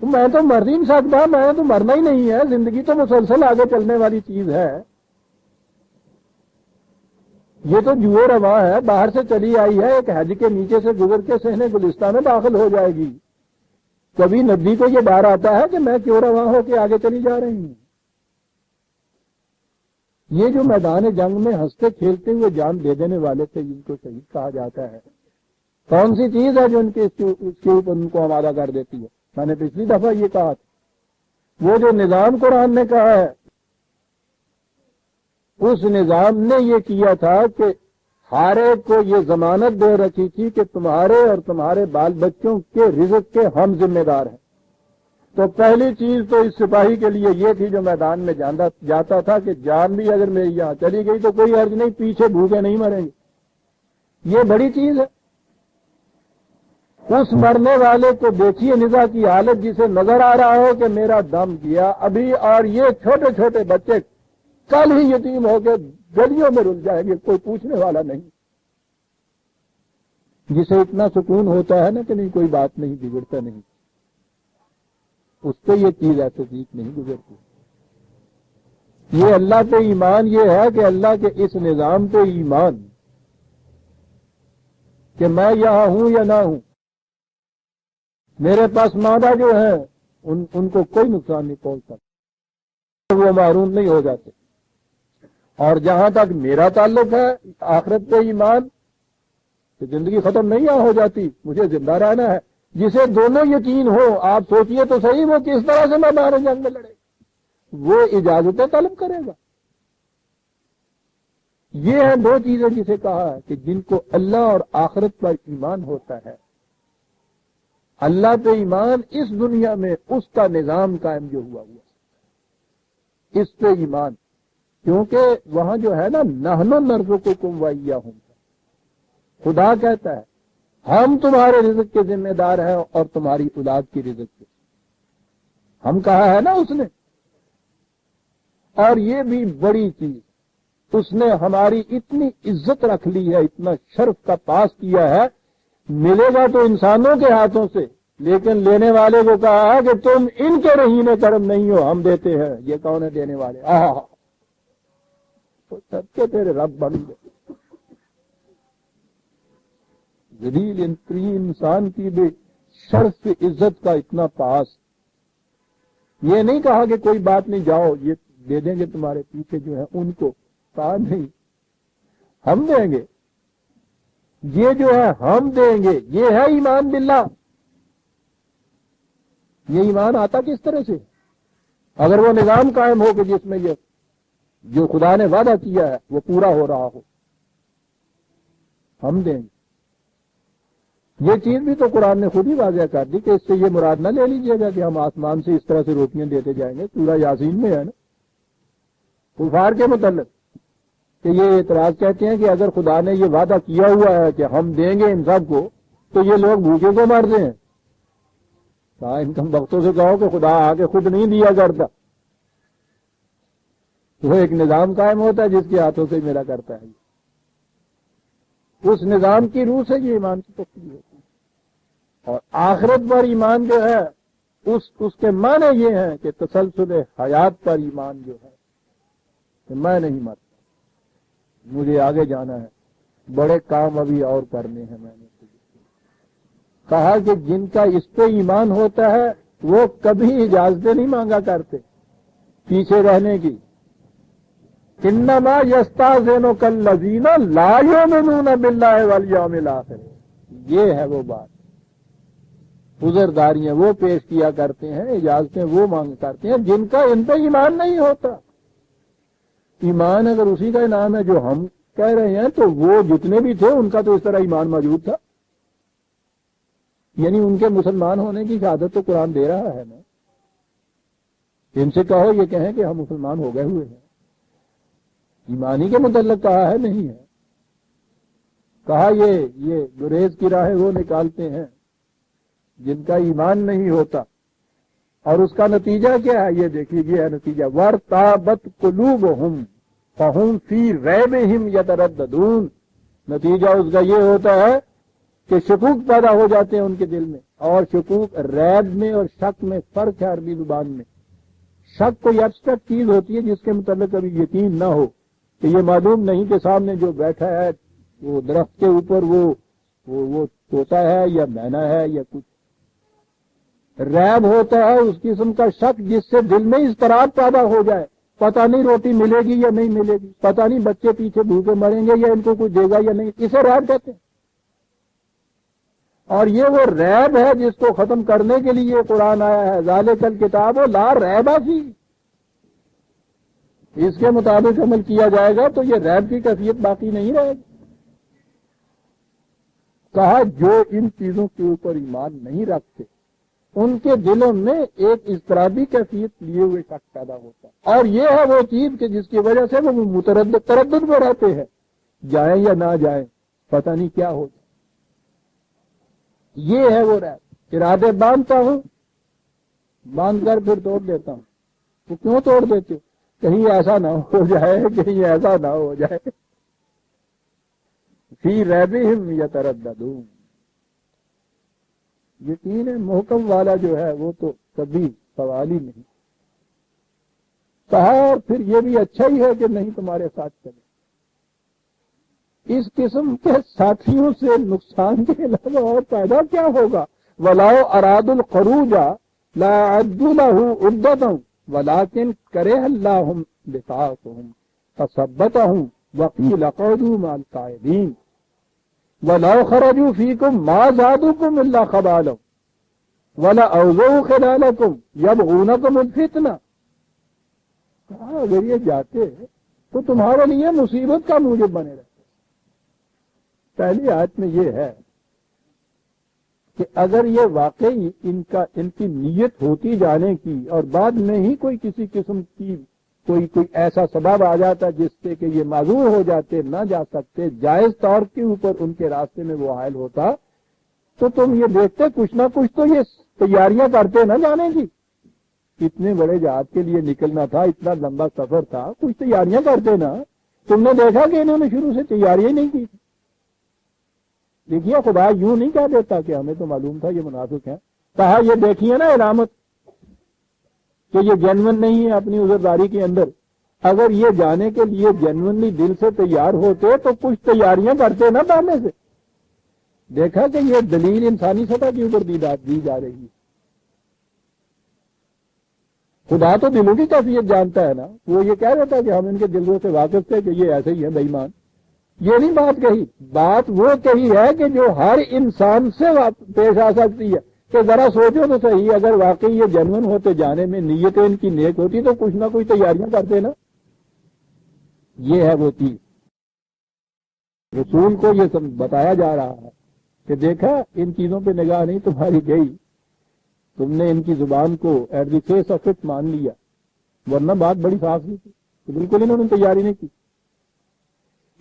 تو میں تو مر نہیں سکتا، میں تو مرنا ہی نہیں ہے، زندگی تو مسلسل آگے چلنے والی چیز ہے۔ یہ تو جوئے رواں ہے، باہر سے چلی آئی ہے، ایک حج کے نیچے سے گزر کے صحن گلستان میں داخل ہو جائے گی۔ کبھی ندی کو یہ بار آتا ہے کہ میں کیوں رواں ہو کے آگے چلی جا رہی ہوں؟ یہ جو میدان جنگ میں ہنستے کھیلتے ہوئے جان دے دینے والے تھے جن کو شہید کہا جاتا ہے، کون سی چیز ہے جو ان کے اس کے اوپر ان کو آمادہ کر دیتی ہے؟ میں نے پچھلی دفعہ یہ کہا تھا، وہ جو نظام قرآن نے کہا ہے اس نظام نے یہ کیا تھا کہ ہر ایک کو یہ ضمانت دے رکھی تھی کہ تمہارے اور تمہارے بال بچوں کے رزق کے ہم ذمہ دار ہیں۔ تو پہلی چیز تو اس سپاہی کے لیے یہ تھی جو میدان میں جاتا تھا کہ جان بھی اگر میری یہاں چلی گئی تو کوئی عرض نہیں، پیچھے بھوکے نہیں مریں گے۔ یہ بڑی چیز ہے۔ اس مرنے والے کو دیکھیے نزا کی حالت، جسے نظر آ رہا ہو کہ میرا دم گیا ابھی، اور یہ چھوٹے چھوٹے بچے کل ہی یتیم ہو کے گلیوں میں رل جائیں گے، کوئی پوچھنے والا نہیں. جسے اتنا سکون ہوتا ہے نا کہ نہیں کوئی بات نہیں، بگڑتا نہیں، اس پہ یہ چیز ایسے ٹھیک نہیں گزرتی. یہ اللہ پہ ایمان یہ ہے کہ اللہ کے اس نظام پہ ایمان کہ میں یہاں ہوں یا نہ ہوں، میرے پاس مادہ جو ہیں ان کو کوئی نقصان نہیں پہنچتا، وہ محروم نہیں ہو جاتے. اور جہاں تک میرا تعلق ہے آخرت پہ ایمان کہ زندگی ختم نہیں ہو جاتی، مجھے زندہ رہنا ہے. جسے دونوں یقین ہو، آپ سوچئے تو صحیح وہ کس طرح سے میدان جنگ میں لڑے، وہ اجازتیں طلب کرے گا. یہ ہیں دو چیزیں جسے کہا ہے کہ جن کو اللہ اور آخرت پر ایمان ہوتا ہے. اللہ پہ ایمان اس دنیا میں اس کا نظام قائم جو ہوا اس پہ ایمان، کیونکہ وہاں جو ہے نا نحن نرزقکم وایاہم، خدا کہتا ہے ہم تمہارے رزق کے ذمہ دار ہیں اور تمہاری اولاد کی رزق کے. ہم کہا ہے نا اس نے. اور یہ بھی بڑی چیز، اس نے ہماری اتنی عزت رکھ لی ہے، اتنا شرف کا پاس کیا ہے. ملے گا تو انسانوں کے ہاتھوں سے، لیکن لینے والے کو کہا ہے کہ تم ان کے رحیم کرم نہیں ہو، ہم دیتے ہیں. یہ کون ہے دینے والے؟ تو سب کے تیرے رب بن گئے. ذلیل انسان کی بھی شرف عزت کا اتنا پاس. یہ نہیں کہا کہ کوئی بات نہیں، جاؤ یہ دے دیں گے تمہارے پیچھے جو ہے ان کو. کہا نہیں، ہم دیں گے. یہ جو ہے ہم دیں گے، یہ ہے ایمان باللہ. یہ ایمان آتا کس طرح سے؟ اگر وہ نظام قائم ہو کہ جس میں یہ جو خدا نے وعدہ کیا ہے وہ پورا ہو رہا ہو، ہم دیں گے. یہ چیز بھی تو قرآن نے خود ہی واضح کر دی کہ اس سے یہ مراد نہ لے لیجئے گا کہ ہم آسمان سے اس طرح سے روٹیاں دیتے جائیں گے. سورہ یاسین میں ہے نا کفار کے متعلق کہ یہ اعتراض کہتے ہیں کہ اگر خدا نے یہ وعدہ کیا ہوا ہے کہ ہم دیں گے ان سب کو، تو یہ لوگ بھوکے کو مرتے ہیں. کہا ان کم وقتوں سے کہو کہ خدا آ کے خود نہیں دیا کرتا، وہ ایک نظام قائم ہوتا ہے جس کے ہاتھوں سے ملا کرتا ہے. اس نظام کی روح سے یہ ایمان کی تفصیل ہوتی ہے. اور آخرت پر ایمان جو ہے اس کے معنی یہ ہیں کہ تسلسل حیات پر ایمان جو ہے کہ میں نہیں مرتا، مجھے آگے جانا ہے، بڑے کام ابھی اور کرنے ہیں. میں نے کہا کہ جن کا اس پہ ایمان ہوتا ہے وہ کبھی اجازتیں نہیں مانگا کرتے پیچھے رہنے کی. انما یستاذنک الذین لا یؤمنون باللہ والیوم الآخر. یہ ہے وہ بات، عذرداریاں وہ پیش کیا کرتے ہیں، اجازتیں وہ مانگ کرتے ہیں جن کا ان پہ ایمان نہیں ہوتا. ایمان اگر اسی کا نام ہے جو ہم کہہ رہے ہیں تو وہ جتنے بھی تھے ان کا تو اس طرح ایمان موجود تھا. یعنی ان کے مسلمان ہونے کی شہادت تو قرآن دے رہا ہے نا. ان سے کہو یہ کہیں کہ ہم مسلمان ہو گئے ہوئے ہیں. ایمانی کے متعلق کہا ہے نہیں ہے. کہا یہ گریز کی راہیں وہ نکالتے ہیں جن کا ایمان نہیں ہوتا. اور اس کا نتیجہ کیا ہے یہ دیکھیے، یہ ہے نتیجہ وَارْتَابَتْ قُلُوبُهُمْ فَهُمْ فِي رَيْبِهِمْ يَتَرَدَّدُونَ. نتیجہ اس کا یہ ہوتا ہے کہ شکوک پیدا ہو جاتے ہیں ان کے دل میں. اور شکوک ریب میں اور شک میں فرق ہے عربی زبان میں. شک کوئی ایبسٹریکٹ چیز ہوتی ہے جس کے متعلق کبھی یقین نہ ہو، کہ یہ معلوم نہیں کہ سامنے جو بیٹھا ہے وہ درخت کے اوپر وہ طوطا ہے یا مینا ہے یا کچھ. ریب ہوتا ہے اس قسم کا شک جس سے دل میں اضطراب پیدا ہو جائے. پتہ نہیں روٹی ملے گی یا نہیں ملے گی، پتہ نہیں بچے پیچھے بھوکے مریں گے یا ان کو کچھ دے گا یا نہیں. اسے ریب کہتے ہیں. اور یہ وہ ریب ہے جس کو ختم کرنے کے لیے قرآن آیا ہے. ذالک الکتاب لا ریب فیہ. اس کے مطابق عمل کیا جائے گا تو یہ ریب کی کیفیت باقی نہیں رہے گی. کہا جو ان چیزوں کے اوپر ایمان نہیں رکھتے ان کے دلوں میں ایک اضطرابی کیفیت لیے ہوئے شک پیدا ہوتا ہے. اور یہ ہے وہ چیز کہ جس کی وجہ سے وہ تردد میں رہتے ہیں، جائیں یا نہ جائیں پتہ نہیں کیا ہوتا. یہ ہے وہ ریب. ارادے باندھتا ہوں، باندھ کر پھر توڑ دیتا ہوں. تو کیوں توڑ دیتے؟ کہیں ایسا نہ ہو جائے، کہیں ایسا نہ ہو جائے. فی ریبہم یترددون. یقین ہے محکم والا جو ہے وہ تو کبھی سوال ہی نہیں. کہا اور پھر یہ بھی اچھا ہی ہے کہ نہیں تمہارے ساتھ چلے. اس قسم کے ساتھیوں سے نقصان کے علاوہ اور پیدا کیا ہوگا؟ وَلَوْ أَرَادُوا الْخُرُوجَ لَأَعَدُّوا لَهُ عُدَّةً وَلَكِنْ كَرِهَ اللَّهُ بِعَاثَهُمْ فَثَبَّتَهُمْ وَقِيلَ اقْعُدُوا مَعَ الْقَاعِدِينَ وَلَوْ خَرَجُوا فِيكُمْ مَا زَادُوكُمْ إِلَّا خَبَالًا وَلَأَوْضَعُوا خِلَالَكُمْ يَبْغُونَكُمُ الْفِتْنَةَ. کہا اگر یہ جاتے تو تمہارے لیے مصیبت کا موجب بنے رہتے. پہلی آیت میں یہ ہے کہ اگر یہ واقعی ان کی نیت ہوتی جانے کی اور بعد میں ہی کوئی کسی قسم کی کوئی ایسا سبب آ جاتا جس سے کہ یہ معذور ہو جاتے، نہ جا سکتے، جائز طور کے اوپر ان کے راستے میں وہ حائل ہوتا، تو تم یہ دیکھتے کچھ نہ کچھ تو یہ تیاریاں کرتے نہ جانے کی. اتنے بڑے جہاد کے لیے نکلنا تھا، اتنا لمبا سفر تھا، کچھ تیاریاں کرتے نا. تم نے دیکھا کہ انہوں نے شروع سے تیاریاں نہیں کی تھی. دیکھیے خدا یوں نہیں کہہ دیتا کہ ہمیں تو معلوم تھا یہ منافق ہیں. کہا یہ دیکھیے نا علامت کہ یہ جینون نہیں ہے اپنی عذرداری کے اندر. اگر یہ جانے کے لیے جینونلی دل سے تیار ہوتے تو کچھ تیاریاں کرتے نا پہلے سے. دیکھا کہ یہ دلیل انسانی سطح کے اوپر دی جا رہی ہے. خدا تو دلوں کی کیفیت جانتا ہے نا. وہ یہ کہہ دیتا کہ ہم ان کے دلوں سے واقف تھے کہ یہ ایسے ہی ہیں بے ایمان. یہ نہیں بات کہی. بات وہ کہی ہے کہ جو ہر انسان سے پیش آ سکتی ہے کہ ذرا سوچو تو صحیح، اگر واقعی یہ جنون ہوتے جانے میں نیتیں ان کی نیک ہوتی تو کچھ نہ کچھ تیاریاں کرتے نا. یہ ہے وہ چیز. رسول کو یہ بتایا جا رہا ہے کہ دیکھا ان چیزوں پہ نگاہ نہیں تمہاری گئی، تم نے ان کی زبان کو at the face of it مان لیا، ورنہ بات بڑی صاف نہیں تھی. تو بالکل انہوں نے تیاری نہیں کی.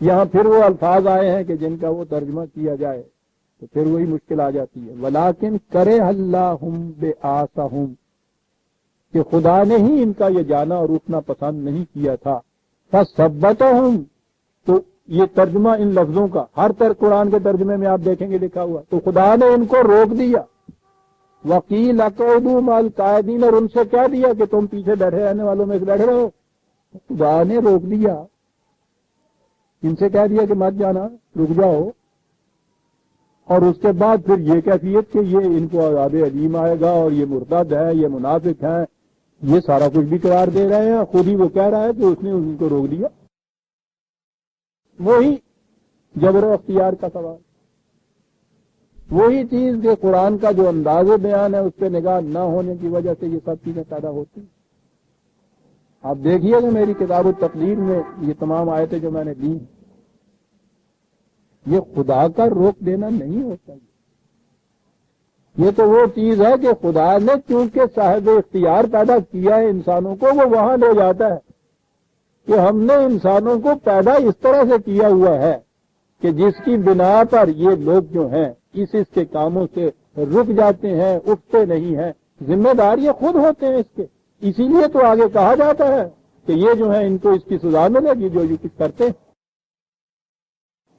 یہاں پھر وہ الفاظ آئے ہیں کہ جن کا وہ ترجمہ کیا جائے تو پھر وہی مشکل آ جاتی ہے. وَلَٰكِن كَرِهَ اللَّهُ بِعَاثَهُمْ، کہ خدا نے ہی ان کا یہ جانا اور اٹھنا پسند نہیں کیا تھا. فَثَبَّتَهُمْ، تو یہ ترجمہ ان لفظوں کا ہر قرآن کے ترجمے میں آپ دیکھیں گے لکھا ہوا، تو خدا نے ان کو روک دیا. وَقِيلَ اقْعُدُوا مَعَ الْقَاعِدِينَ، اور ان سے کہہ دیا کہ تم پیچھے بیٹھے رہنے والوں میں بیٹھے رہو. خدا نے روک دیا. ان سے کہہ دیا کہ مت جانا، رک جاؤ. اور اس کے بعد پھر یہ کیفیت کہ یہ ان کو عذاب علیم آئے گا اور یہ مرتد ہے، یہ منافق ہیں، یہ سارا کچھ بھی قرار دے رہے ہیں. خود ہی وہ کہہ رہا ہے کہ اس نے ان کو روک دیا. وہی جبر و اختیار کا سوال، وہی چیز کہ قرآن کا جو انداز بیان ہے اس پہ نگاہ نہ ہونے کی وجہ سے یہ سب چیزیں پیدا ہوتی ہیں. آپ دیکھیے کہ میری کتاب التقدیر میں یہ تمام آیتیں جو میں نے دی، یہ خدا کا روک دینا نہیں ہوتا. یہ تو وہ چیز ہے کہ خدا نے چونکہ صاحب اختیار پیدا کیا ہے انسانوں کو، وہ وہاں لے جاتا ہے کہ ہم نے انسانوں کو پیدا اس طرح سے کیا ہوا ہے کہ جس کی بنا پر یہ لوگ جو ہیں اس کے کاموں سے رک جاتے ہیں، اٹھتے نہیں ہیں. ذمہ دار یہ خود ہوتے ہیں اس کے. اسی لیے تو آگے کہا جاتا ہے کہ یہ جو ہے ان کو اس کی سزا ملے گی جو یہ کچھ کرتے ہیں.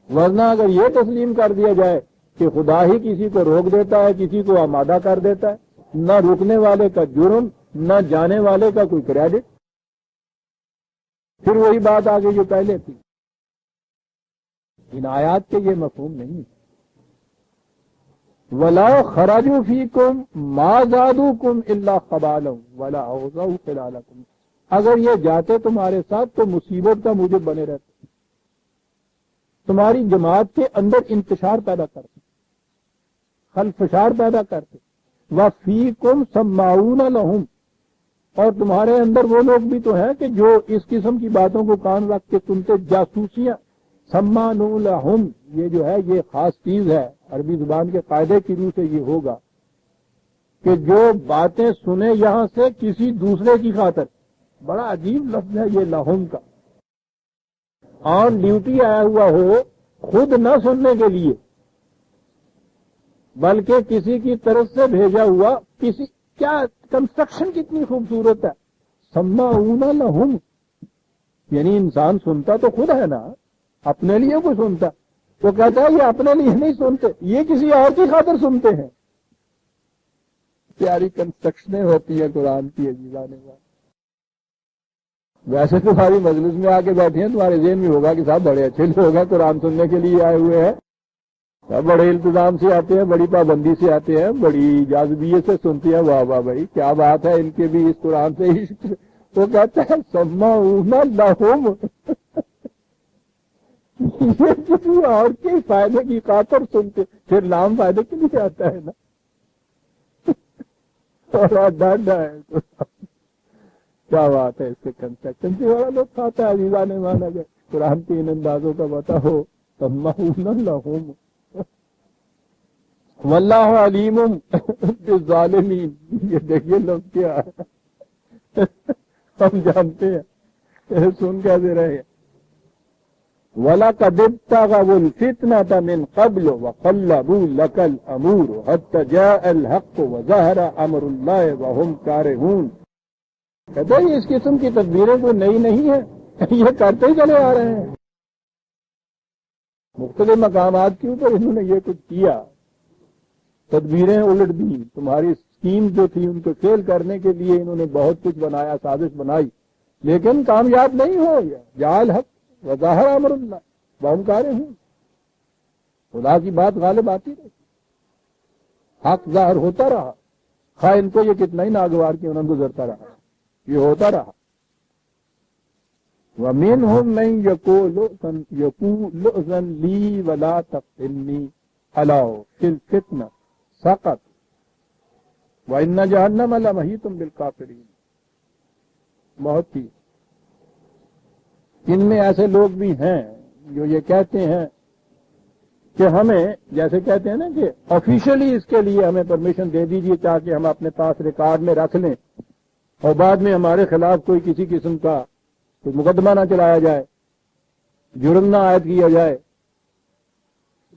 ورنہ اگر یہ تسلیم کر دیا جائے کہ خدا ہی کسی کو روک دیتا ہے، کسی کو آمادہ کر دیتا ہے، نہ رکنے والے کا جرم، نہ جانے والے کا کوئی کریڈٹ، پھر وہی بات آگے جو پہلے تھی. ان آیات کے یہ مفہوم نہیں ہے. وَلَوْ خَرَجُوا فِيكُمْ مَا زَادُوكُمْ إِلَّا خَبَالًا وَلَأَوْضَعُوا خِلَالَكُمْ، اگر یہ جاتے تمہارے ساتھ تو مصیبت کا موجب بنے رہتے، تمہاری جماعت کے اندر انتشار پیدا کرتے، خلفشار پیدا کرتے. وَفِيكُمْ سَمَّاعُونَ لَهُمْ، اور تمہارے اندر وہ لوگ بھی تو ہیں کہ جو اس قسم کی باتوں کو کان رکھ کے سنتے، جاسوسیاں. سَمَّاعُونَ لَهُمْ، یہ جو ہے یہ خاص چیز ہے، عربی زبان کے قاعدے کی روح سے یہ ہوگا کہ جو باتیں سنے یہاں سے کسی دوسرے کی خاطر. بڑا عجیب لفظ ہے یہ لہم کا. آن ڈیوٹی آیا ہوا ہو، خود نہ سننے کے لیے بلکہ کسی کی طرف سے بھیجا ہوا، کسی کیا کنسٹرکشن کتنی خوبصورت ہے. سماعون لہم، یعنی انسان سنتا تو خود ہے نا، اپنے لیے کوئی سنتا؟ وہ کہتا ہے یہ اپنے لیے نہیں سنتے، یہ کسی اور کی خاطر سنتے ہیں۔ پیاری کنسٹرکشنیں ہوتی ہیں قرآن کی عزیزان نے۔ ویسے تمہاری مجلس میں آ کے بیٹھے ہیں، تمہارے ذہن میں ہوگا کہ صاحب بڑے اچھے لوگ ہیں، قرآن سننے کے لیے آئے ہوئے ہیں، بڑے التزام سے آتے ہیں، بڑی پابندی سے آتے ہیں، بڑی جاذبیے سے سنتی ہیں، واہ واہ بھائی کیا بات ہے ان کے بھی اس قرآن سے عشق۔ وہ کہتا ہے سمعون لہم، یہ کسی اور کے فائدے کی خاطر سنتے، پھر نام فائدے کے لیے آتا ہے نا، اور ڈانڈا ہے۔ کیا بات ہے، اس کے کنسٹرکشن سے بڑا لوگ کھاتا ہے عزیزان ایمان۔ اگر قرآن کے ان اندازوں کا پتا ہو، سمعون لہم واللہ علیم بالظالمین۔ یہ دیکھیے لوگ کیا ہم جانتے ہیں، سن کیسے رہے۔ وَلَقَدِ ابْتَغَوُا الْفِتْنَةَ مِنْ قَبْلُ وَقَلَّبُوا لَكَ الْأَمُورُ حَتَّى جَاءَ الْحَقُّ وَظَهَرَ أَمْرُ اللَّهِ وَهُمْ كَارِهُونَ۔ کہتے ہیں اس قسم کی تدبیریں کوئی نئی نہیں ہیں، یہ کرتے ہی چلے آ رہے ہیں۔ مختلف مقامات کے اوپر انہوں نے یہ کچھ کیا، تدبیریں الٹ دی، تمہاری اسکیم جو تھی ان کو فیل کرنے کے لیے انہوں نے بہت کچھ بنایا، سازش بنائی، لیکن کامیاب نہیں ہو گیا۔ جعل حق وظاہر امر اللہ وہم کارہون، خدا کی بات غالب آتی رہی، حق ظاہر ہوتا رہا، خواہ ان کو یہ کتنا ہی ناگوار کیوں نہ گزرتا رہا، یہ ہوتا رہا۔ وَمِنْهُمْ مَنْ يَقُولُ ائْذَنْ لِي وَلَا تَفْتِنِّي أَلَا فِي الْفِتْنَةِ سَقَطَ وَإِنَّ جَهَنَّمَ لَمَحِيطٌ بِالْكَافِرِينَ۔ بہت ہی ان میں ایسے لوگ بھی ہیں جو یہ کہتے ہیں کہ ہمیں، جیسے کہتے ہیں نا کہ آفیشلی اس کے لیے ہمیں پرمیشن دے دیجیے تاکہ ہم اپنے پاس ریکارڈ میں رکھ لیں، اور بعد میں ہمارے خلاف کوئی کسی قسم کا کوئی مقدمہ نہ چلایا جائے، جرم نہ عائد کیا جائے۔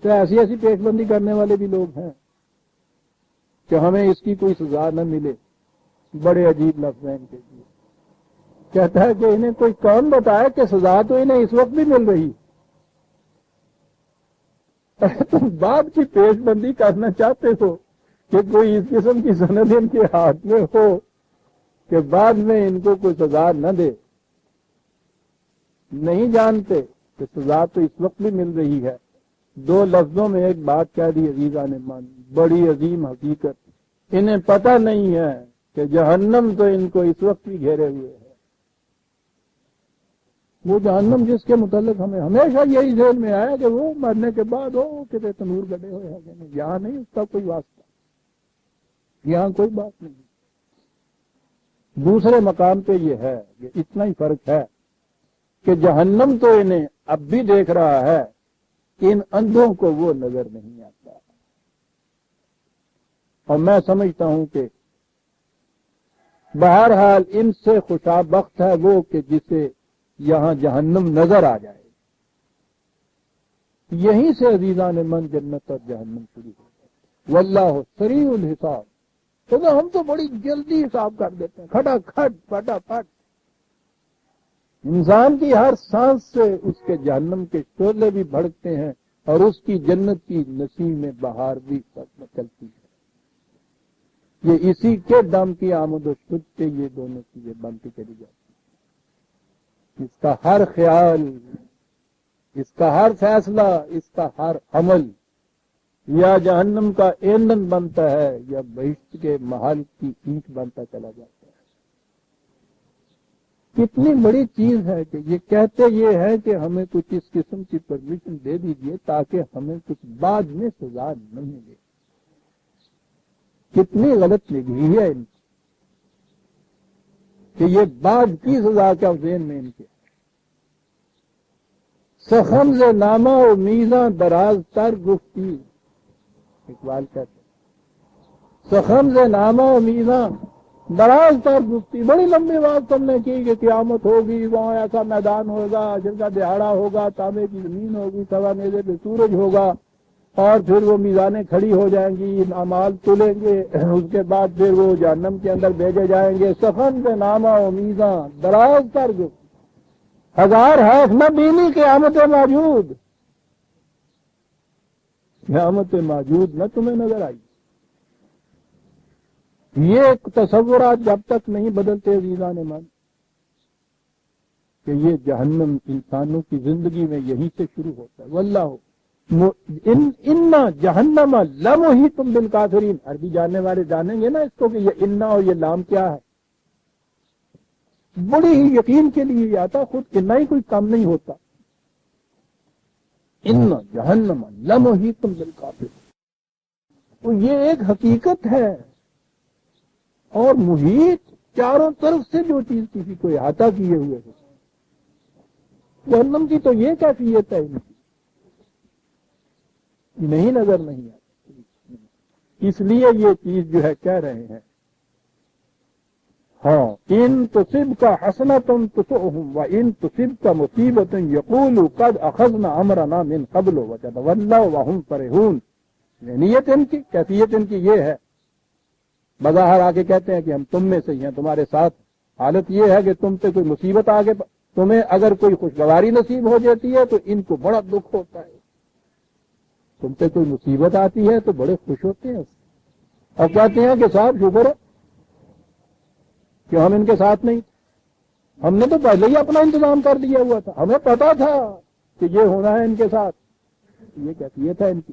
تو ایسی ایسی پیش بندی کرنے والے بھی لوگ ہیں کہ ہمیں اس کی کوئی سزا نہ ملے۔ بڑے عجیب لفظ ہیں ان کے لیے۔ کہتا ہے کہ انہیں کوئی کون بتائے کہ سزا تو انہیں اس وقت بھی مل رہی، تم بعد کی پیش بندی کرنا چاہتے ہو کہ کوئی اس قسم کی سند ان کے ہاتھ میں ہو کہ بعد میں ان کو کوئی سزا نہ دے۔ نہیں جانتے کہ سزا تو اس وقت بھی مل رہی ہے۔ دو لفظوں میں ایک بات کہہ دی عزیزان مان، بڑی عظیم حقیقت۔ انہیں پتہ نہیں ہے کہ جہنم تو ان کو اس وقت بھی گھیرے ہوئے ہے۔ وہ جہنم جس کے متعلق ہمیں ہمیشہ یہی ذہن میں آیا کہ وہ مرنے کے بعد ہو کتنے تنور گڑے ہوئے ہیں، یہاں نہیں، اس کا کوئی واسطہ، یہاں کوئی بات نہیں۔ دوسرے مقام پہ یہ ہے کہ اتنا ہی فرق ہے کہ جہنم تو انہیں اب بھی دیکھ رہا ہے، ان اندھوں کو وہ نظر نہیں آتا۔ اور میں سمجھتا ہوں کہ بہرحال ان سے خوشابخت ہے وہ کہ جسے یہاں جہنم نظر آ جائے، یہیں سے عزیزان من جنت اور جہنم شروع ہو جائے۔ واللہ سریع الحساب، تو ہم تو بڑی جلدی حساب کر دیتے ہیں، کھٹا کھٹ پٹا پٹ۔ انسان کی ہر سانس سے اس کے جہنم کے شعلے بھی بھڑکتے ہیں اور اس کی جنت کی نسیم میں بہار بھی چلتی ہے۔ یہ اسی کے دم کی آمد و شد سے یہ دونوں چیزیں بنتی چلی جاتی ہیں۔ اس کا ہر خیال، اس کا ہر فیصلہ، اس کا ہر عمل یا جہنم کا ایندھن بنتا ہے یا بہشت کے محل کی اینٹ بنتا چلا جاتا ہے۔ کتنی بڑی چیز ہے کہ یہ کہتے یہ ہے کہ ہمیں کچھ اس قسم کی پرمیشن دے دیجئے تاکہ ہمیں کچھ بعد میں سزا نہ ملے۔ کتنی غلط نگہی ہے ان کی کہ یہ بعد کی سزا کا ذہن میں ان کے سخمز نامہ و میزاں دراز تر گفتی، اقبال کہتے ہیں سخمز نامہ و میزاں دراز تر گفتی، بڑی لمبی بات تم نے کی کہ قیامت ہوگی، وہاں ایسا میدان ہوگا جن کا دہاڑا ہوگا، تانبے کی زمین ہوگی، سوا نیزے پہ سورج ہوگا، اور پھر وہ میزانیں کھڑی ہو جائیں گی، اعمال تلیں گے، اس کے بعد پھر وہ جہنم کے اندر بھیجے جائیں گے۔ سخن سے نامہ و میزاں دراز تر گفت، 1000 حیف نہ بینی قیامت موجود، قیامت موجود نہ تمہیں نظر آئی۔ یہ تصورات جب تک نہیں بدلتے عزیزان من کہ یہ جہنم انسانوں کی زندگی میں یہیں سے شروع ہوتا ہے۔ واللہ ان جہنم لمحیط بالکافرین، عربی جاننے والے جانیں گے نا اس کو کہ یہ انا اور یہ لام کیا ہے، بڑی ہی یقین کے لیے یہ آتا، خود انا ہی کوئی کم نہیں ہوتا۔ ان جہنم لمحیط بالکافرین، تو یہ ایک حقیقت ہے، اور محیط چاروں طرف سے جو چیز کسی کو احاطہ کیے ہوئے ہے، جہنم کی تو یہ کیفیت ہے، نہیں نظر نہیں آتی۔ اس لیے یہ چیز جو ہے کہہ رہے ہیں ہاں ان تصبک حسنۃ تسؤہم وان تصبک مصیبۃ یقولوا قد اخذنا امرنا من قبل وتولوا وهم فرحون۔ نیت ان کی، کیفیت ان کی یہ ہے، بظاہر آ کے کہتے ہیں کہ ہم تم میں سے ہی ہیں، تمہارے ساتھ، حالت یہ ہے کہ تم پہ کوئی مصیبت آگے، تمہیں اگر کوئی خوشگواری نصیب ہو جاتی ہے تو ان کو بڑا دکھ ہوتا ہے، تم پہ کوئی مصیبت آتی ہے تو بڑے خوش ہوتے ہیں اور کہتے ہیں کہ صاحب شکر ہے کہ ہم ان کے ساتھ نہیں، ہم نے تو پہلے ہی اپنا انتظام کر دیا ہوا تھا، ہمیں پتا تھا کہ یہ ہونا ہے ان کے ساتھ۔ یہ کیفیت ہے ان کی،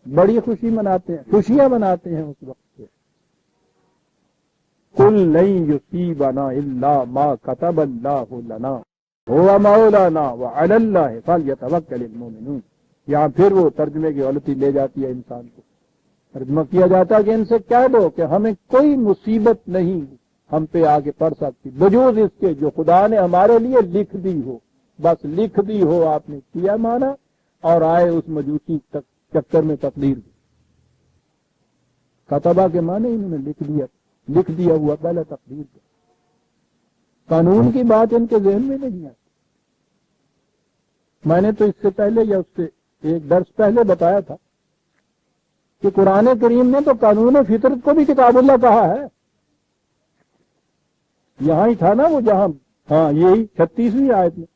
بڑی خوشی مناتے ہیں، خوشیاں مناتے ہیں اس وقت سے۔ قل لن یصیبنا الا ما كتب اللہ لنا هو مولانا وعلى اللہ فلیتوکل المؤمنون۔ یہاں پھر وہ ترجمے کی غلطی لے جاتی ہے انسان کو، ترجمہ کیا جاتا ہے کہ ان سے کہہ دو کہ ہمیں کوئی مصیبت نہیں ہم پہ آگے پڑ سکتی بجوز اس کے جو خدا نے ہمارے لیے لکھ دی ہو، بس لکھ دی ہو، آپ نے کیا مانا اور آئے اس مجوسی چکر میں تقدیر دی۔ کتبہ کے معنی انہوں نے لکھ دیا ہوا پہلے تقدیر کا، قانون کی بات ان کے ذہن میں نہیں آتی۔ میں نے تو اس سے پہلے یا اس سے ایک درس پہلے بتایا تھا کہ قرآن کریم نے تو قانون فطرت کو بھی کتاب اللہ کہا ہے، یہاں ہی تھا نا وہ جہاں، ہاں یہی 36ویں آیت میں،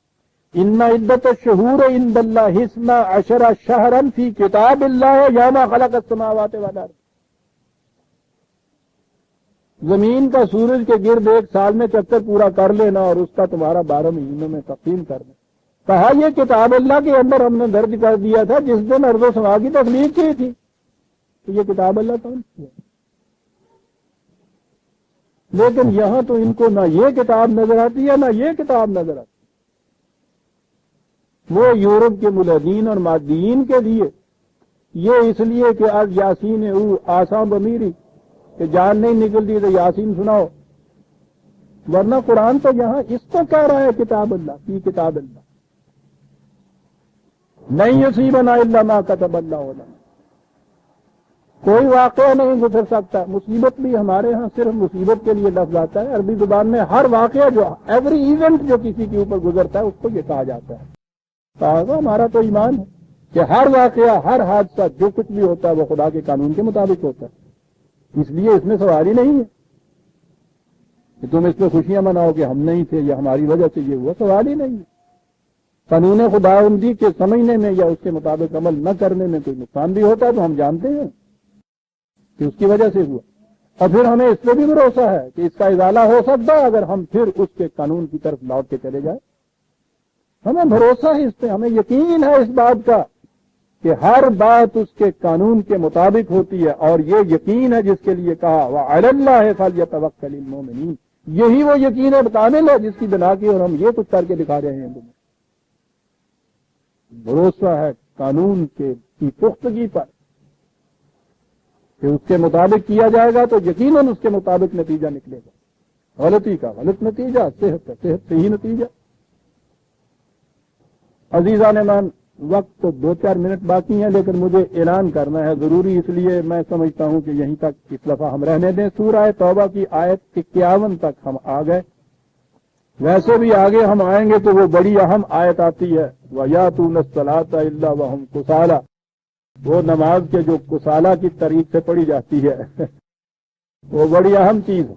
ان عدت الشہور عند اللہ 12 شہرا فی کتاب اللہ یوم خلق السماوات والارض۔ زمین کا سورج کے گرد ایک سال میں چکر پورا کر لینا اور اس کا تمہارا 12 مہینوں میں تقسیم کرنا، کہا یہ کتاب اللہ کے اندر ہم نے درج کر دیا تھا جس دن ارض و سما کی تخلیق کی تھی۔ تو یہ کتاب اللہ کون سی ہے؟ لیکن یہاں تو ان کو نہ یہ کتاب نظر آتی ہے نہ یہ کتاب نظر آتی۔ وہ یورپ کے ملحدین اور مادیین کے لیے یہ اس لیے کہ آج یاسین او آساں بمیری کہ جان نہیں نکلتی تو یاسین سناؤ، ورنہ قرآن تو یہاں اس کو کہہ رہا ہے کتاب اللہ کی کتاب اللہ، نہیں یصیبنا الا ما كتب اللہ لنا۔ کوئی واقعہ نہیں گزر سکتا، مصیبت بھی ہمارے ہاں صرف مصیبت کے لیے لفظ آتا ہے، عربی زبان میں ہر واقعہ جو ایوری ایونٹ جو کسی کے اوپر گزرتا ہے اس کو یہ کہا جاتا ہے۔ کہا ہمارا تو ایمان ہے کہ ہر واقعہ ہر حادثہ جو کچھ بھی ہوتا ہے وہ خدا کے قانون کے مطابق ہوتا ہے، اس لیے اس میں سوال ہی نہیں ہے کہ تم اس میں خوشیاں مناؤ کہ ہم نہیں تھے یا ہماری وجہ سے یہ ہوا، سوال ہی نہیں ہے۔ قانون خداوندی کے سمجھنے میں یا اس کے مطابق عمل نہ کرنے میں کوئی نقصان بھی ہوتا ہے تو ہم جانتے ہیں کہ اس کی وجہ سے ہوا، اور پھر ہمیں اس پہ بھی بھروسہ ہے کہ اس کا ازالہ ہو سکتا ہے اگر ہم پھر اس کے قانون کی طرف لوٹ کے چلے جائیں۔ ہمیں بھروسہ ہے اس پہ، ہمیں یقین ہے اس بات کا کہ ہر بات اس کے قانون کے مطابق ہوتی ہے، اور یہ یقین ہے جس کے لیے کہا وعلی اللہ فلیتوکل المؤمنین، یہی وہ یقین کامل ہے جس کی بنا کی اور ہم یہ کچھ کر کے دکھا رہے ہیں۔ بھروسہ ہے قانون کی پختگی پر کہ اس کے مطابق کیا جائے گا تو یقیناً اس کے مطابق نتیجہ نکلے گا، غلطی کا غلط نتیجہ، صحت کا صحت سے ہی نتیجہ۔ عزیزان مان، وقت تو 2-4 منٹ باقی ہیں لیکن مجھے اعلان کرنا ہے ضروری، اس لیے میں سمجھتا ہوں کہ یہیں تک اس دفعہ ہم رہنے دیں۔ سورہ توبہ کی آیت 51 تک ہم آ گئے، ویسے بھی آگے ہم آئیں گے تو وہ بڑی اہم آیت آتی ہے وَيَأْتُونَ الصَّلَاةَ إِلَّا وَهُمْ كُسَالَىٰ، وہ نماز کے جو کسالہ کی طریق سے پڑھی جاتی ہے وہ بڑی اہم چیز ہے۔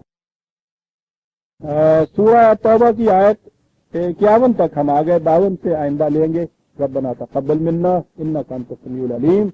سورہ توبہ کی آیت 51 تک ہم آ گئے، 52 سے آئندہ لیں گے۔ ربنا تقبل منا انک انت السمیع العلیم